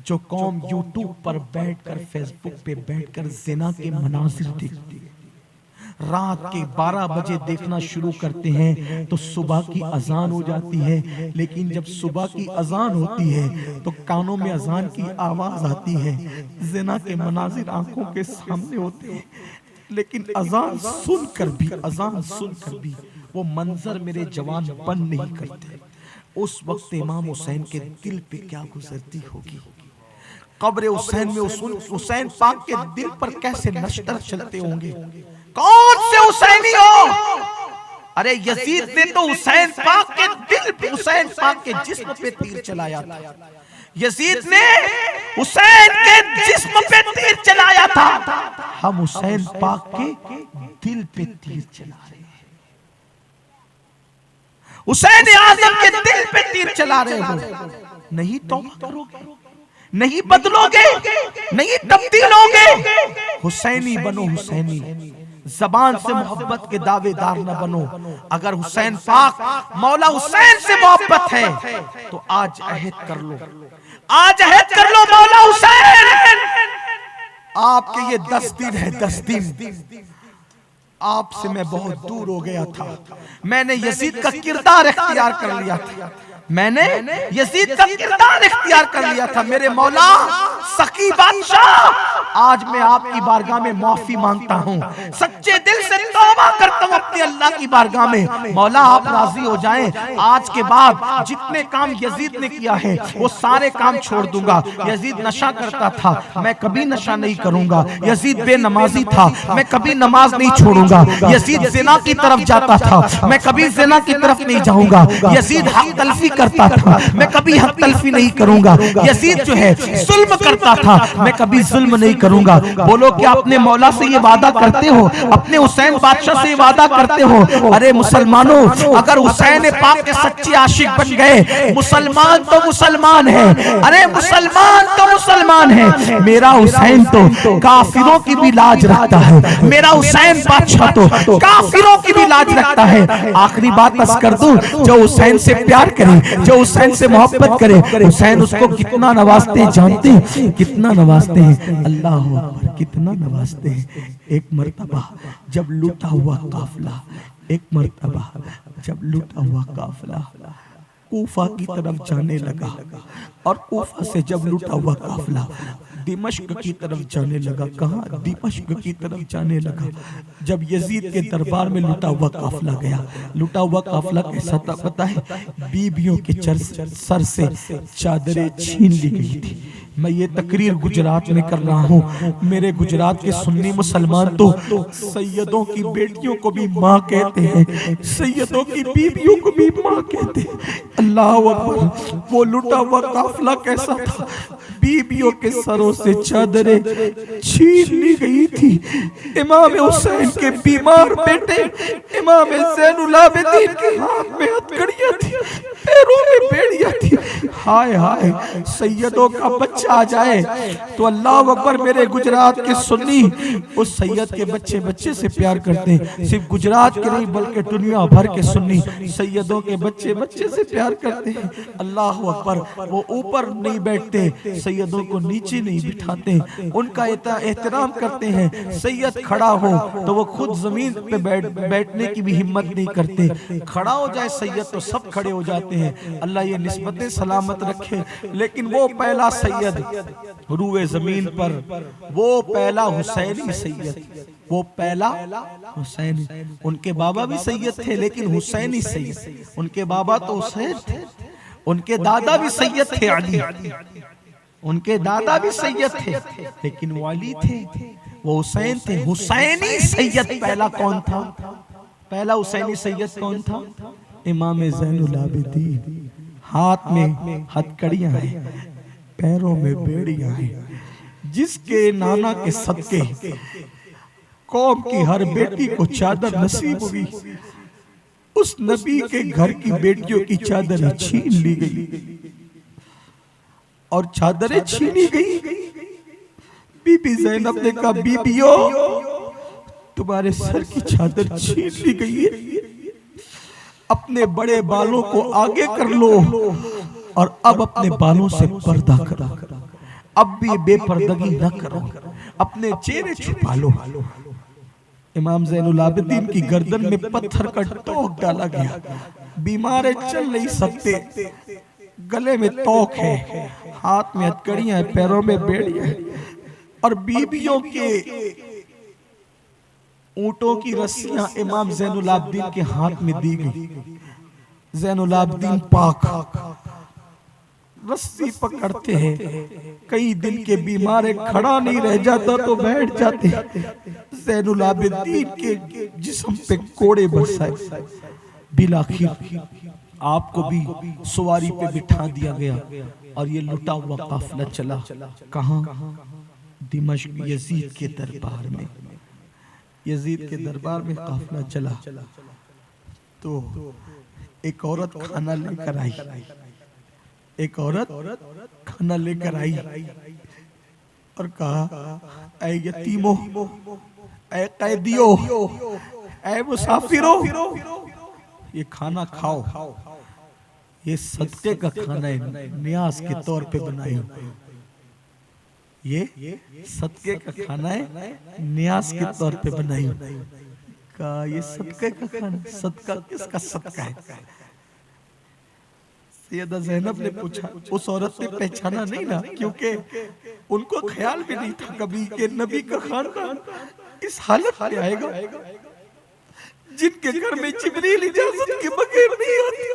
जो कौम यूट्यूब पर बैठकर, फेसबुक पे बैठकर जिना के मनाजिर देखती है, रात के 12 बजे देखना शुरू करते हैं तो सुबह की अजान हो जाती है। लेकिन जब सुबह की अजान होती है तो कानों में अजान की आवाज आती है, जिना के मनाजिर आंखों के सामने होते हैं, लेकिन अजान सुनकर भी वो मंजर मेरे जवान बंद नहीं करते। उस वक्त इमाम हुसैन के दिल पे क्या गुजरती होगी, कब्र हुसैन में उस हुसैन पाक के दिल पर कैसे नश्तर चलते होंगे। कौन से हुसैनी हो? अरे यजीद ने तो हुसैन पाक के दिल पे, हुसैन पाक के जिस्म पे तीर चलाया था। यजीद ने हुसैन के जिस्म पे तीर चलाया था, हम हुसैन पाक के दिल पे तीर चला रहे हैं। हुसैन आजम के दिल पे तीर चला रहे हो। नहीं तौबा करोगे, नहीं बदलोगे, नहीं तब्दील होगे, हुसैनी बनो, हुसैनी। जबान से मोहब्बत के दावेदार न बनो। अगर हुसैन पाक मौला हुसैन से मोहब्बत है तो आज अहद कर लो, आज अहद कर लो मौला हुसैन। आपके ये 10 दिन है, 10 दिन आपसे मैं बहुत दूर हो गया था। मैंने यजीद का किरदार इख्तियार कर लिया था, मैंने यजीद का किरदार इख्तियार कर लिया था। मेरे मौला सकी बादशाह, आज मैं आपकी बारगाह में माफी मांगता हूँ, सच्चे दिल से तौबा करता हूँ अपने अल्लाह की बारगाह में। मौला आप राजी हो जाएं, आज के बाद जितने काम यजीद ने किया है वो सारे काम छोड़ दूंगा। यजीद नशा करता था, मैं कभी नशा नहीं करूंगा। यजीद बेनमाजी था, मैं कभी नमाज नहीं छोड़ूंगा। यजीद जिना की तरफ जाता था, मैं कभी जिना की तरफ नहीं जाऊंगा। यजीद हक तलफी करता था, मैं कभी हक तलफी नहीं करूंगा। यजीद जो है जुल्म करता था, मैं कभी जुल्म नहीं करूंगा। बोलो क्या अपने मौला से ये वादा करते हो, अपने हुसैन बादशाह से वादा करते हो? अरे मुसलमानों, अगर हुसैन पाक के सच्चे आशिक बन गए, मुसलमान तो मुसलमान है, अरे मुसलमान तो मुसलमान है। मेरा हुसैन तो काफिरों की भी लाज रखता है, मेरा हुसैन बादशाह तो काफिरों की भी लाज रखता है। आखिरी बात बस कर दूं, जो हुसैन से प्यार करे, जो हुसैन से मोहब्बत करे, हुसैन उसको कितना नवाजते हैं जानते हैं? कितना नवाजते हैं, अल्लाह अकबर, कितना नवाजते हैं। एक मर्तबा जब लूटा हुआ काफिला, एक मर्तबा जब लूटा हुआ काफिला कूफा की तरफ जाने लगा, और कूफा से जब लूटा हुआ काफिला दिमश्क की तरफ जाने लगा। कहाँ? दिमश्क की तरफ जाने लगा। जब यजीद के दरबार में लूटा हुआ काफिला गया, लूटा हुआ काफिला कैसा था पता है? बीबियों के सर से चादरें छीन ली गई थी। मैं ये तकरीर गुजरात में कर रहा हूँ। मेरे गुजरात के सुन्नी मुसलमान तो सैयदों की बेटियों को भी माँ कहते हैं, सैयदों की बीबियों को भी माँ कहते हैं। अल्लाह अकबर, वो लूटा हुआ काफिला कैसा था? बीबियों के सरों से चादरें छीन ली गई थी। इमाम हुसैन के बीमार बेटे इमाम ज़ैनुल आबिदीन के हाथ में हथकड़ियां थी, पैरों में बेड़ियां थी। हाय हाय, सैयदों का बच्चा आ जाए तो अल्लाह अकबर। मेरे गुजरात के सुन्नी उस सैयद के बच्चे से प्यार करते हैं। सिर्फ गुजरात के नहीं बल्कि दुनिया भर के सुन्नी सैयदों के बच्चे से प्यार करते हैं। अल्लाह अकबर, वो ऊपर नहीं बैठते, सैयदों को नीचे नहीं बिठाते, उनका एहतराम करते हैं। सैयद खड़ा हो तो वो खुद जमीन पे बैठने की भी हिम्मत नहीं करते। खड़ा हो जाए सैयद तो सब खड़े हो जाते हैं। अल्लाह ये निस्बतें सलामत रखे। लेकिन वो पहला सैयद रूए जमीन पर, वो पहला हुसैनी सैयद, वो पहला हुसैनी। उनके बाबा भी सैयद थे लेकिन हुसैनी सैयद। उनके बाबा तो हुसैन थे, उनके दादा भी सैयद थे अली, उनके दादा भी सैयद थे लेकिन वो अली थे, वो हुसैन थे। हुसैनी सैयद पहला कौन था? पहला हुसैनी सैयद कौन था? इमाम ज़ैनुल आबिदीन। हाथ में हथकड़ियां हैं, पैरों में बेड़ियां हैं, जिसके नाना के सदके कौम की हर बेटी को चादर नसीब हुई। उस नबी के घर की बेटियों की चादरें छीन ली गई, और चादरें छीनी गई। बीबी ज़ैनब ने कहा, बीबियों तुम्हारे सर की चादर छीन ली गई है, अपने बड़े बालों को आगे कर लो और अब अपने बालों से पर्दा करो। अब भी बेपर्दगी न करो, अपने चेहरे छुपा लो। इमाम ज़ैनुल आबिदीन की गर्दन में पत्थर का टोक डाला गया, बीमार है, चल नहीं सकते, गले में तोक है, हाथ में हथकड़ियां है, पैरों में बेड़ियां है, और बीबियों के ऊंटों की रस्सियां इमाम ज़ैनुल आबिदीन के हाथ में दी गई। ज़ैनुल आबिदीन पाक रस्सी पकड़ते हैं, कई दिन के बीमार है, खड़ा नहीं रह जाता तो बैठ जाते। ज़ैनुल आबिदीन के जिस्म पे कोड़े बरसाए, बिलाखिर आपको भी सवारी पे बिठा दिया गया और ये लुटा हुआ काफिला चला कहाँ? दिमश्क यजीद के दरबार में। यजीद के दरबार में काफिला चला तो एक औरत खाना लेकर आई, एक औरत खाना लेकर आई और कहा, ऐ यतीमो, ऐ कैदियो, ऐ मुसाफिरो, ये खाना खाओ, ये सदके का खाना है, न्यास के तौर पे बनाई हूं, ये सदके का खाना है, न्यास के तौर पे बनाई हूं। कहा ये सदके का खाना, सदका किसका सदका है? सैयदा ज़ैनब ने पूछा, उस औरत ने पहचाना नहीं ना, क्योंकि उनको ख्याल भी नहीं था कभी कि नबी का खानदान इस हालत में आएगा, जिनके घर में जिब्रील इजाजत के बगैर नहीं आती,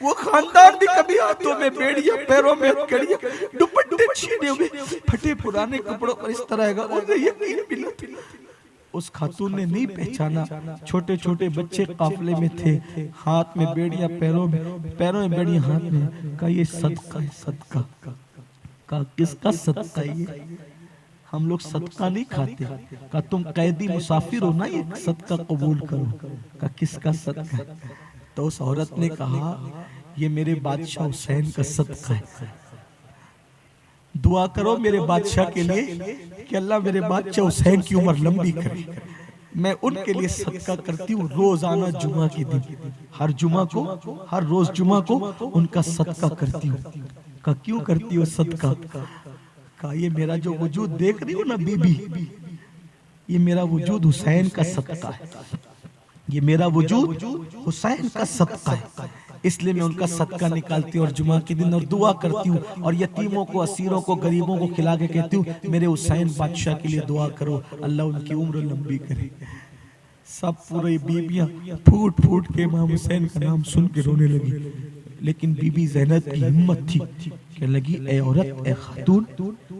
वो खानदान भी कभी हाथों में बेड़ियां, पैरों में हथकड़ियां, दुपट्टे छीने हुए, फटे पुराने कपड़ों पर इस तरह आएगा, उसे यकीन भी नहीं था। उस खातून ने नहीं पहचाना, छोटे छोटे बच्चे काफिले में थे, हाथ में बेड़ियां, पैरों में बेड़ियां, हाथ में। कहा ये सदका है, सदका। कहा किसका सदका ये? हम लोग सदका नहीं खाते। कहा तुम कैदी मुसाफिर हो ना, ये सदका कबूल करो। कहा किसका सदका है? तो उस औरत ने कहा ये मेरे बादशाह हुसैन का सदका है, दुआ करो मेरे बादशाह के लिए कि अल्लाह मेरे बादशाह हुसैन की उम्र लंबी करे। मैं उनके लिए सदका करती हूँ रोजाना जुमा के दिन, हर जुमा को, हर रोज जुमा को उनका सदका करती हूँ। का क्यों करती हो सदका? का ये मेरा जो वजूद देख रही हो ना बीबी, ये मेरा वजूद हुसैन का सदका है, ये मेरा वजूद हुसैन का सदका है, इसलिए मैं उनका सदका निकालती हूँ और जुमा के दिन और दुआ करती हूँ और यतीमों को, असीरों को, गरीबों को खिला के कहती हूँ मेरे हुसैन बादशाह के लिए दुआ करो, अल्लाह उनकी उम्र लंबी करे। सब पूरी बीबियां फूट फूट के इमाम हुसैन का नाम सुन के रोने लगी, लेकिन बीबी ज़ैनब की हिम्मत थी, कहने लगी ए औरत, ए खातून,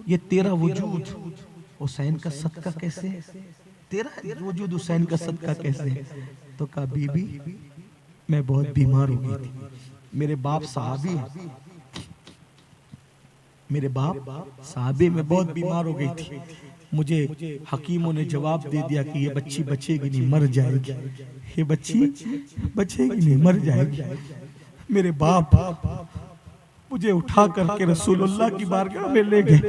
ये तेरा वजूद हुसैन का सदका कैसे है? तेरा वजूद हुसैन का सदका कैसे है? तो कहा बीबी मैं बहुत बीमार हो गई थी, मेरे बाप सहाबी, मेरे बाप सहाबे में बहुत बीमार हो गई थी, मुझे हकीमों ने जवाब दे दिया कि ये बच्ची बचेगी नहीं, मर जाएगी, ये बच्ची बचेगी नहीं, मर जाएगी। मेरे बाप मुझे उठा करके रसूलुल्लाह की बारगाह में ले गए।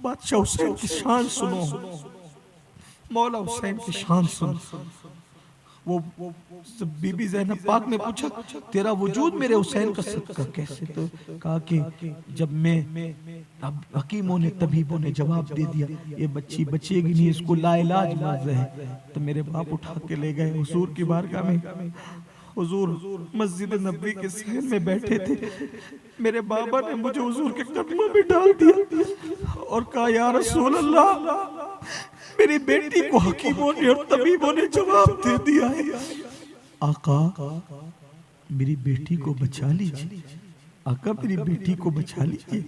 बादशाह हुसैन की शान सुनो, मौला हुसैन की शान सुनो। वो बीबी ज़ैनब पाक ने पूछा तेरा वजूद मेरे हुसैन का सदका कैसे? तो कहा कि जब मैं, अब हकीमों ने, तबीबों ने जवाब दे दिया ये बच्ची बचेगी नहीं, इसको लाइलाज मर्ज है, तो मेरे बाप उठा के ले गए हुजूर की बारगाह में। हुजूर मस्जिद नबवी के सहन में बैठे थे, मेरे बाबा ने मुझे हुजूर के कदमों में डाल दिया और कहा या रसूल अल्लाह, मेरी बेटी को हकीमों ने और तबीबों ने जवाब दे दिया है, आका मेरी बेटी को बचा लीजिए, आका मेरी बेटी को बचा लीजिए,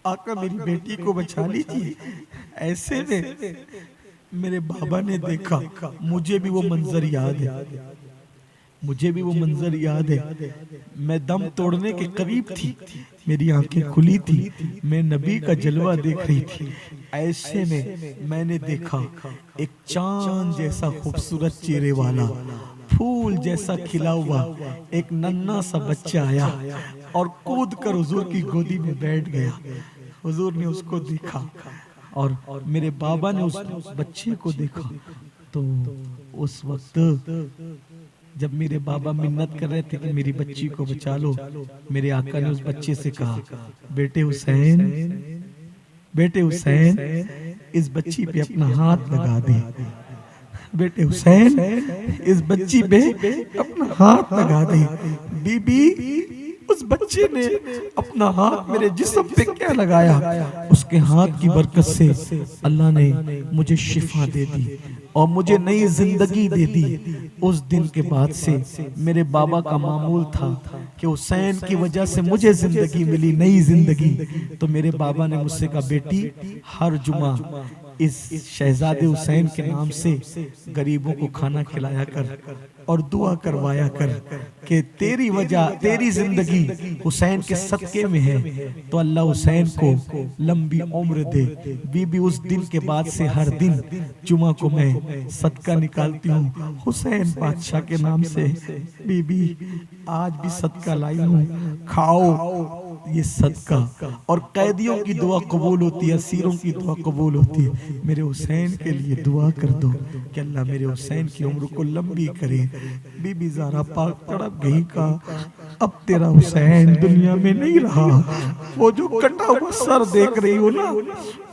आका मेरी बेटी को बचा लीजिए। ऐसे में मेरे बाबा ने देखा, मुझे भी वो मंजर याद है, मुझे भी वो मंजर याद है, मैं दम तोड़ने के करीब थी, मेरी आंखें खुली थी, मैं नबी का जलवा देख रही थी। ऐसे में मैंने देखा एक चांद जैसा खूबसूरत चेहरे वाला, फूल जैसा खिला हुआ एक नन्हा सा बच्चा आया और कूद कर हुजूर की गोदी में बैठ गया। हुजूर ने उसको देखा और मेरे बाबा ने उस बच्चे को देखा, तो उस वक्त जब मेरे बाबा मिन्नत कर रहे थे कि मेरी बच्ची को बचा लो, मेरे आका ने उस बच्चे से कहा, बेटे हुसैन, बेटे हुसैन, इस बच्ची पे अपना हाथ लगा दे। बेटे हुसैन, इस बच्ची पे अपना हाथ लगा दे। बीबी, उस बच्चे ने अपना हाथ मेरे जिस्म पे क्या लगाया, उसके हाथ की बरकत से अल्लाह ने मुझे शिफा दे दी और मुझे नई जिंदगी दे दी। उस दिन के बाद से मेरे बाबा का मामूल था कि हुसैन की वजह से मुझे जिंदगी मिली, नई जिंदगी। तो मेरे बाबा ने मुझसे कहा, बेटी हर जुमा इस शहजादे हुसैन के नाम से गरीबों को खाना खिलाया कर और दुआ करवाया कर कि तेरी वजह, तेरी जिंदगी हुसैन के सदके में है, तो अल्लाह हुसैन को लंबी उम्र दे। बीबी, उस दिन के बाद से हर दिन जुमा को मैं सदका निकालती हूँ हुसैन बादशाह के नाम से। बीबी, आज भी सदका लाई हूँ, खाओ ये सदका, और कैदियों की दुआ कबूल होती है, असीरों की दुआ कबूल होती है। मेरे हुसैन के लिए दुआ कर दो कि अल्लाह मेरे हुसैन की उम्र को लंबी करे। बीबी ज़ारा पाक तड़प गई, का अब तेरा हुसैन दुनिया में नहीं रहा। वो जो कटा हुआ सर देख रही हो ना,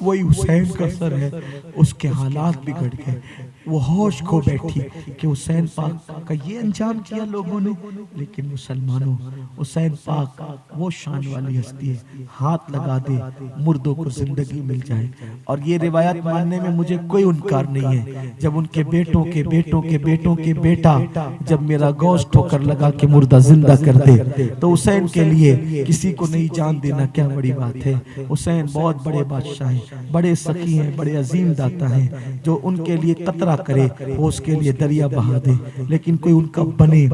वही हुसैन का सर है। उसके हालात बिगड़ गए, वो होश खो बैठी कि हुसैन पाक का ये अंजाम किया लोगों ने। लेकिन मुसलमानों, हुसैन पाक वो शान वाली हस्ती है, हाथ लगा दे मुर्दों को जिंदगी मिल जाए। और ये रिवायत मानने में मुझे कोई इनकार नहीं है। जब उनके बेटों के बेटों के बेटों के बेटा जब मेरा गोश्त ठोकर लगा के मुर्दा जिंदा कर दे, तो हुसैन के लिए किसी को नहीं जान देना क्या बड़ी बात है। हुसैन बहुत बड़े बादशाह हैं, बड़े सखी हैं, बड़े अजीम दाता हैं। जो उनके लिए कतरा करे वो उसके लिए दरिया बहा दे। लेकिन कोई उनका बने,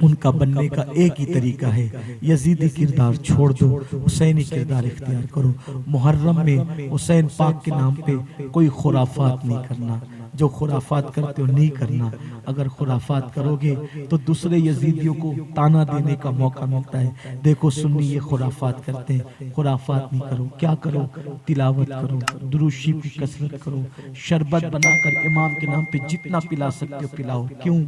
उनका बनने का एक ही तरीका है, यजीदी किरदार छोड़ दो, हुसैनी किरदार इख्तियार करो। मुहर्रम में हुसैन पाक के नाम पे कोई खुराफात नहीं करना, जो खुराफात करते हो नहीं करना। अगर खुराफात करोगे तो दूसरे यजीदियों को ताना देने का मौका मिलता है। देखो सुन्नी ये खुराफात करते हैं, खुराफात नहीं करो। क्या करो? तिलावत करो, दुरूद शरीफ की कसरत करो, शरबत बनाकर इमाम के नाम पे जितना पिला सकते हो पिलाओ। क्यों?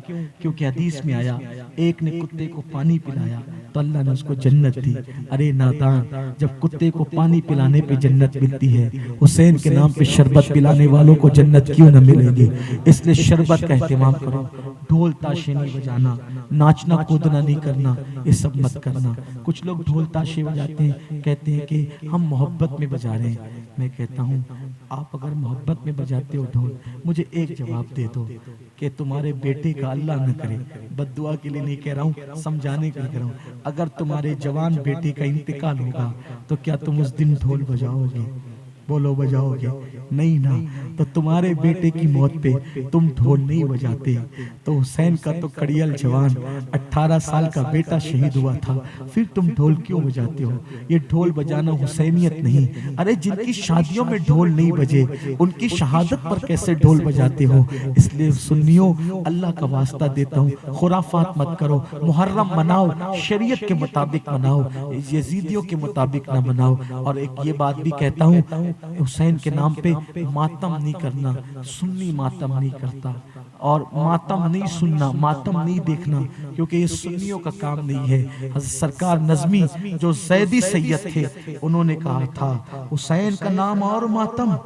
क्योंकि हदीस में आया, एक ने कुत्ते को पानी पिलाया तो अल्लाह ने उसको जन्नत दी। अरे नादान, जब कुत्ते को पानी पिलाने पे जन्नत मिलती है, हुसैन के नाम पे शरबत पिलाने वालों को जन्नत क्यों न मिलेगी? इसलिए शरबत का एहतमाम करो। ढोल ताशे नहीं बजाना, नाचना कूदना नहीं करना, ये सब मत करना। कुछ लोग ढोल ताशे बजाते हैं, कहते हैं कि हम मोहब्बत में बजा रहे हैं। मैं कहता हूँ, आप अगर मोहब्बत में बजाते हो ढोल, मुझे एक जवाब दे दो कि तुम्हारे बेटे का अल्लाह न करे, बद्दुआ के लिए नहीं कह रहा हूँ, समझाने के लिए कह रहा हूँ, अगर तुम्हारे जवान बेटे का इंतकाल होगा तो क्या तुम उस दिन ढोल बजाओगे? बोलो, बजाओगे? नहीं ना। तो तुम्हारे बेटे की मौत पे तुम ढोल नहीं बजाते। तो हुसैन का तो कड़ियल जवान 18 साल का बेटा शहीद हुआ था, फिर तुम ढोल क्यों बजाते हो? ये ढोल बजाना हुसैनियत नहीं। अरे जिनकी शादियों में ढोल नहीं बजे, उनकी शहादत पर कैसे ढोल बजाते हो? इसलिए सुन्नियों, अल्लाह का वास्ता देता हूँ, खुराफात मत करो। मुहर्रम मनाओ, शरीयत के मुताबिक मनाओ, यजीदियों के मुताबिक ना मनाओ। और एक ये बात भी कहता हूँ, हुसैन के नाम पे मातम नहीं करना। सुन्नी मातम नहीं करता, और मातम नहीं सुनना, मातम नहीं देखना, क्योंकि ये सुन्नियों का काम नहीं है। हज़रत सरकार नज़मी जो ज़ैदी सैयद थे, उन्होंने कहा था, हुसैन का नाम और मातम,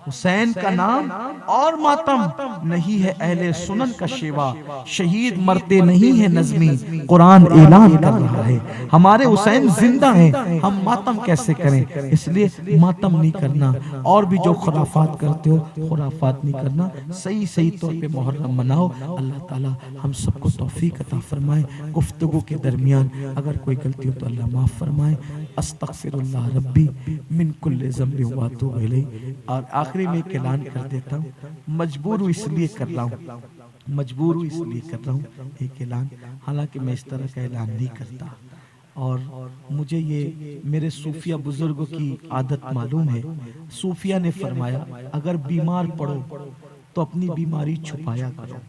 हुसैन का नाम और मातम नहीं है अहले सुनन का शेवा। शहीद मरते नहीं है नज़मी, कुरान ऐलान कर रहा है। हमारे हुसैन जिंदा हैं, हम मातम कैसे करें? इसलिए मातम नहीं करना। और भी जो खुराफात करते हो, खुराफात नहीं करना। सही सही तौर पे मुहर्रम मनाओ। अल्लाह ताला हम सबको तौफीक अता फरमाए। गुफ्तगू के दरमियान अगर कोई गलती हो तो अल्लाह माफ़ फरमाए। अस्तगफिरुल्लाह रब्बी मिन कुल्लि ज़ंबि व अतूबु इलैहि। और आखिरी में एक ऐलान कर देता हूँ, मजबूर हूँ इसलिए कर रहा हूँ, मजबूर हूँ इसलिए कर रहा हूँ एक ऐलान। हालांकि मैं इस तरह का ऐलान नहीं करता, और मुझे ये मेरे सूफिया बुजुर्गों की आदत मालूम है। सूफिया ने फरमाया, अगर बीमार पड़ो तो अपनी बीमारी छुपाया करो।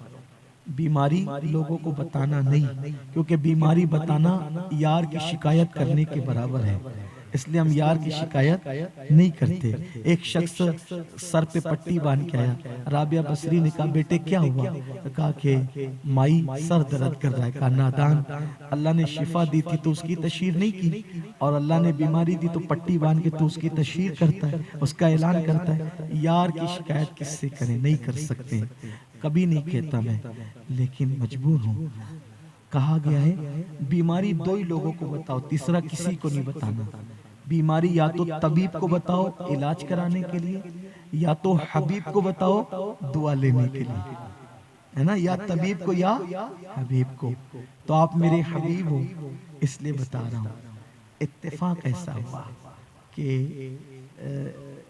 बीमारी लोगों को बताना नहीं, क्योंकि बीमारी बताना यार की शिकायत करने के बराबर है। इसलिए हम यार की शिकायत नहीं करते। एक शख्स सर पे पट्टी बांध के आया, राबिया बसरी ने कहा बेटे क्या हुआ? कहा कि माई सर दर्द कर रहा है। कहा नादान, अल्लाह ने शिफा दी थी तो उसकी तशहीर नहीं की, और अल्लाह ने बीमारी दी तो पट्टी बांध के तो उसकी तशहीर करता है, उसका ऐलान करता है। यार की शिकायत किससे करें? नहीं कर सकते, कभी नहीं कहता मैं, लेकिन मजबूर हूं। कहा गया है बीमारी दो ही लोगों को बताओ, तीसरा किसी को नहीं बताना। बीमारी या तो तबीब को बताओ इलाज कराने के लिए, या तो हबीब को बताओ दुआ लेने के लिए, है ना, या तबीब को या हबीब को। तो आप मेरे हबीब हो इसलिए बता रहा हूँ। इत्तेफाक ऐसा हुआ कि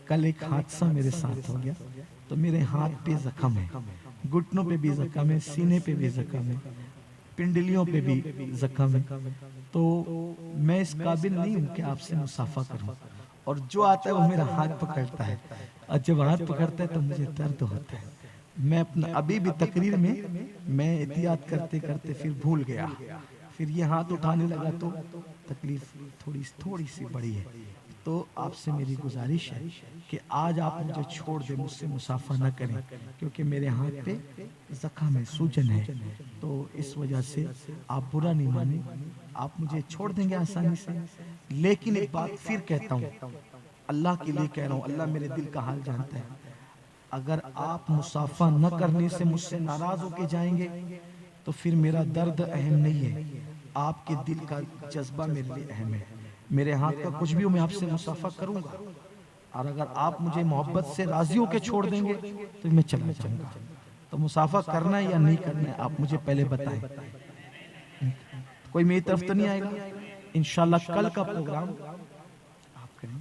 कल एक हादसा मेरे साथ हो गया, तो मेरे हाथ पे जख्म है, घुटनों पे भी जख्म है, सीने पे भी जख्म है, पिंडलियों पे भी जख्म है। तो मैं इस काबिल नहीं हूं कि आपसे मुसाफा करूं, और जो आता है वो मेरा हाथ पकड़ता है, और जब हाथ पकड़ता है तो मुझे दर्द होता है। मैं अपना अभी भी तकरीर में मैं एहतियात करते करते फिर भूल गया, फिर ये हाथ उठाने लगा तो तकलीफ थोड़ी सी बड़ी है। तो आपसे मेरी गुजारिश है कि आज आप मुझे छोड़ दें, मुझसे मुसाफा न करें, क्योंकि मेरे हाथ पे जख्म है, सूजन है। तो इस वजह से आप बुरा नहीं माने, आप मुझे छोड़ देंगे आसानी से। लेकिन एक बात फिर कहता हूँ, अल्लाह के लिए कह रहा हूँ, अल्लाह मेरे दिल का हाल जानता है, अगर आप मुसाफा न करने से मुझसे नाराज होके जाएंगे तो फिर मेरा दर्द अहम नहीं है, आपके दिल का जज्बा मेरे लिए अहम है। मेरे हाथ का कुछ भी हो मैं आपसे मुसाफा करूंगा, और अगर आप मुझे मोहब्बत से राजी होके छोड़ देंगे तो मैं चला जाऊंगा। तो मुसाफा करना है या नहीं करना है आप मुझे पहले बताएं। कोई मेरी तरफ तो नहीं आएगा? इंशाल्लाह कल का प्रोग्राम आप करें।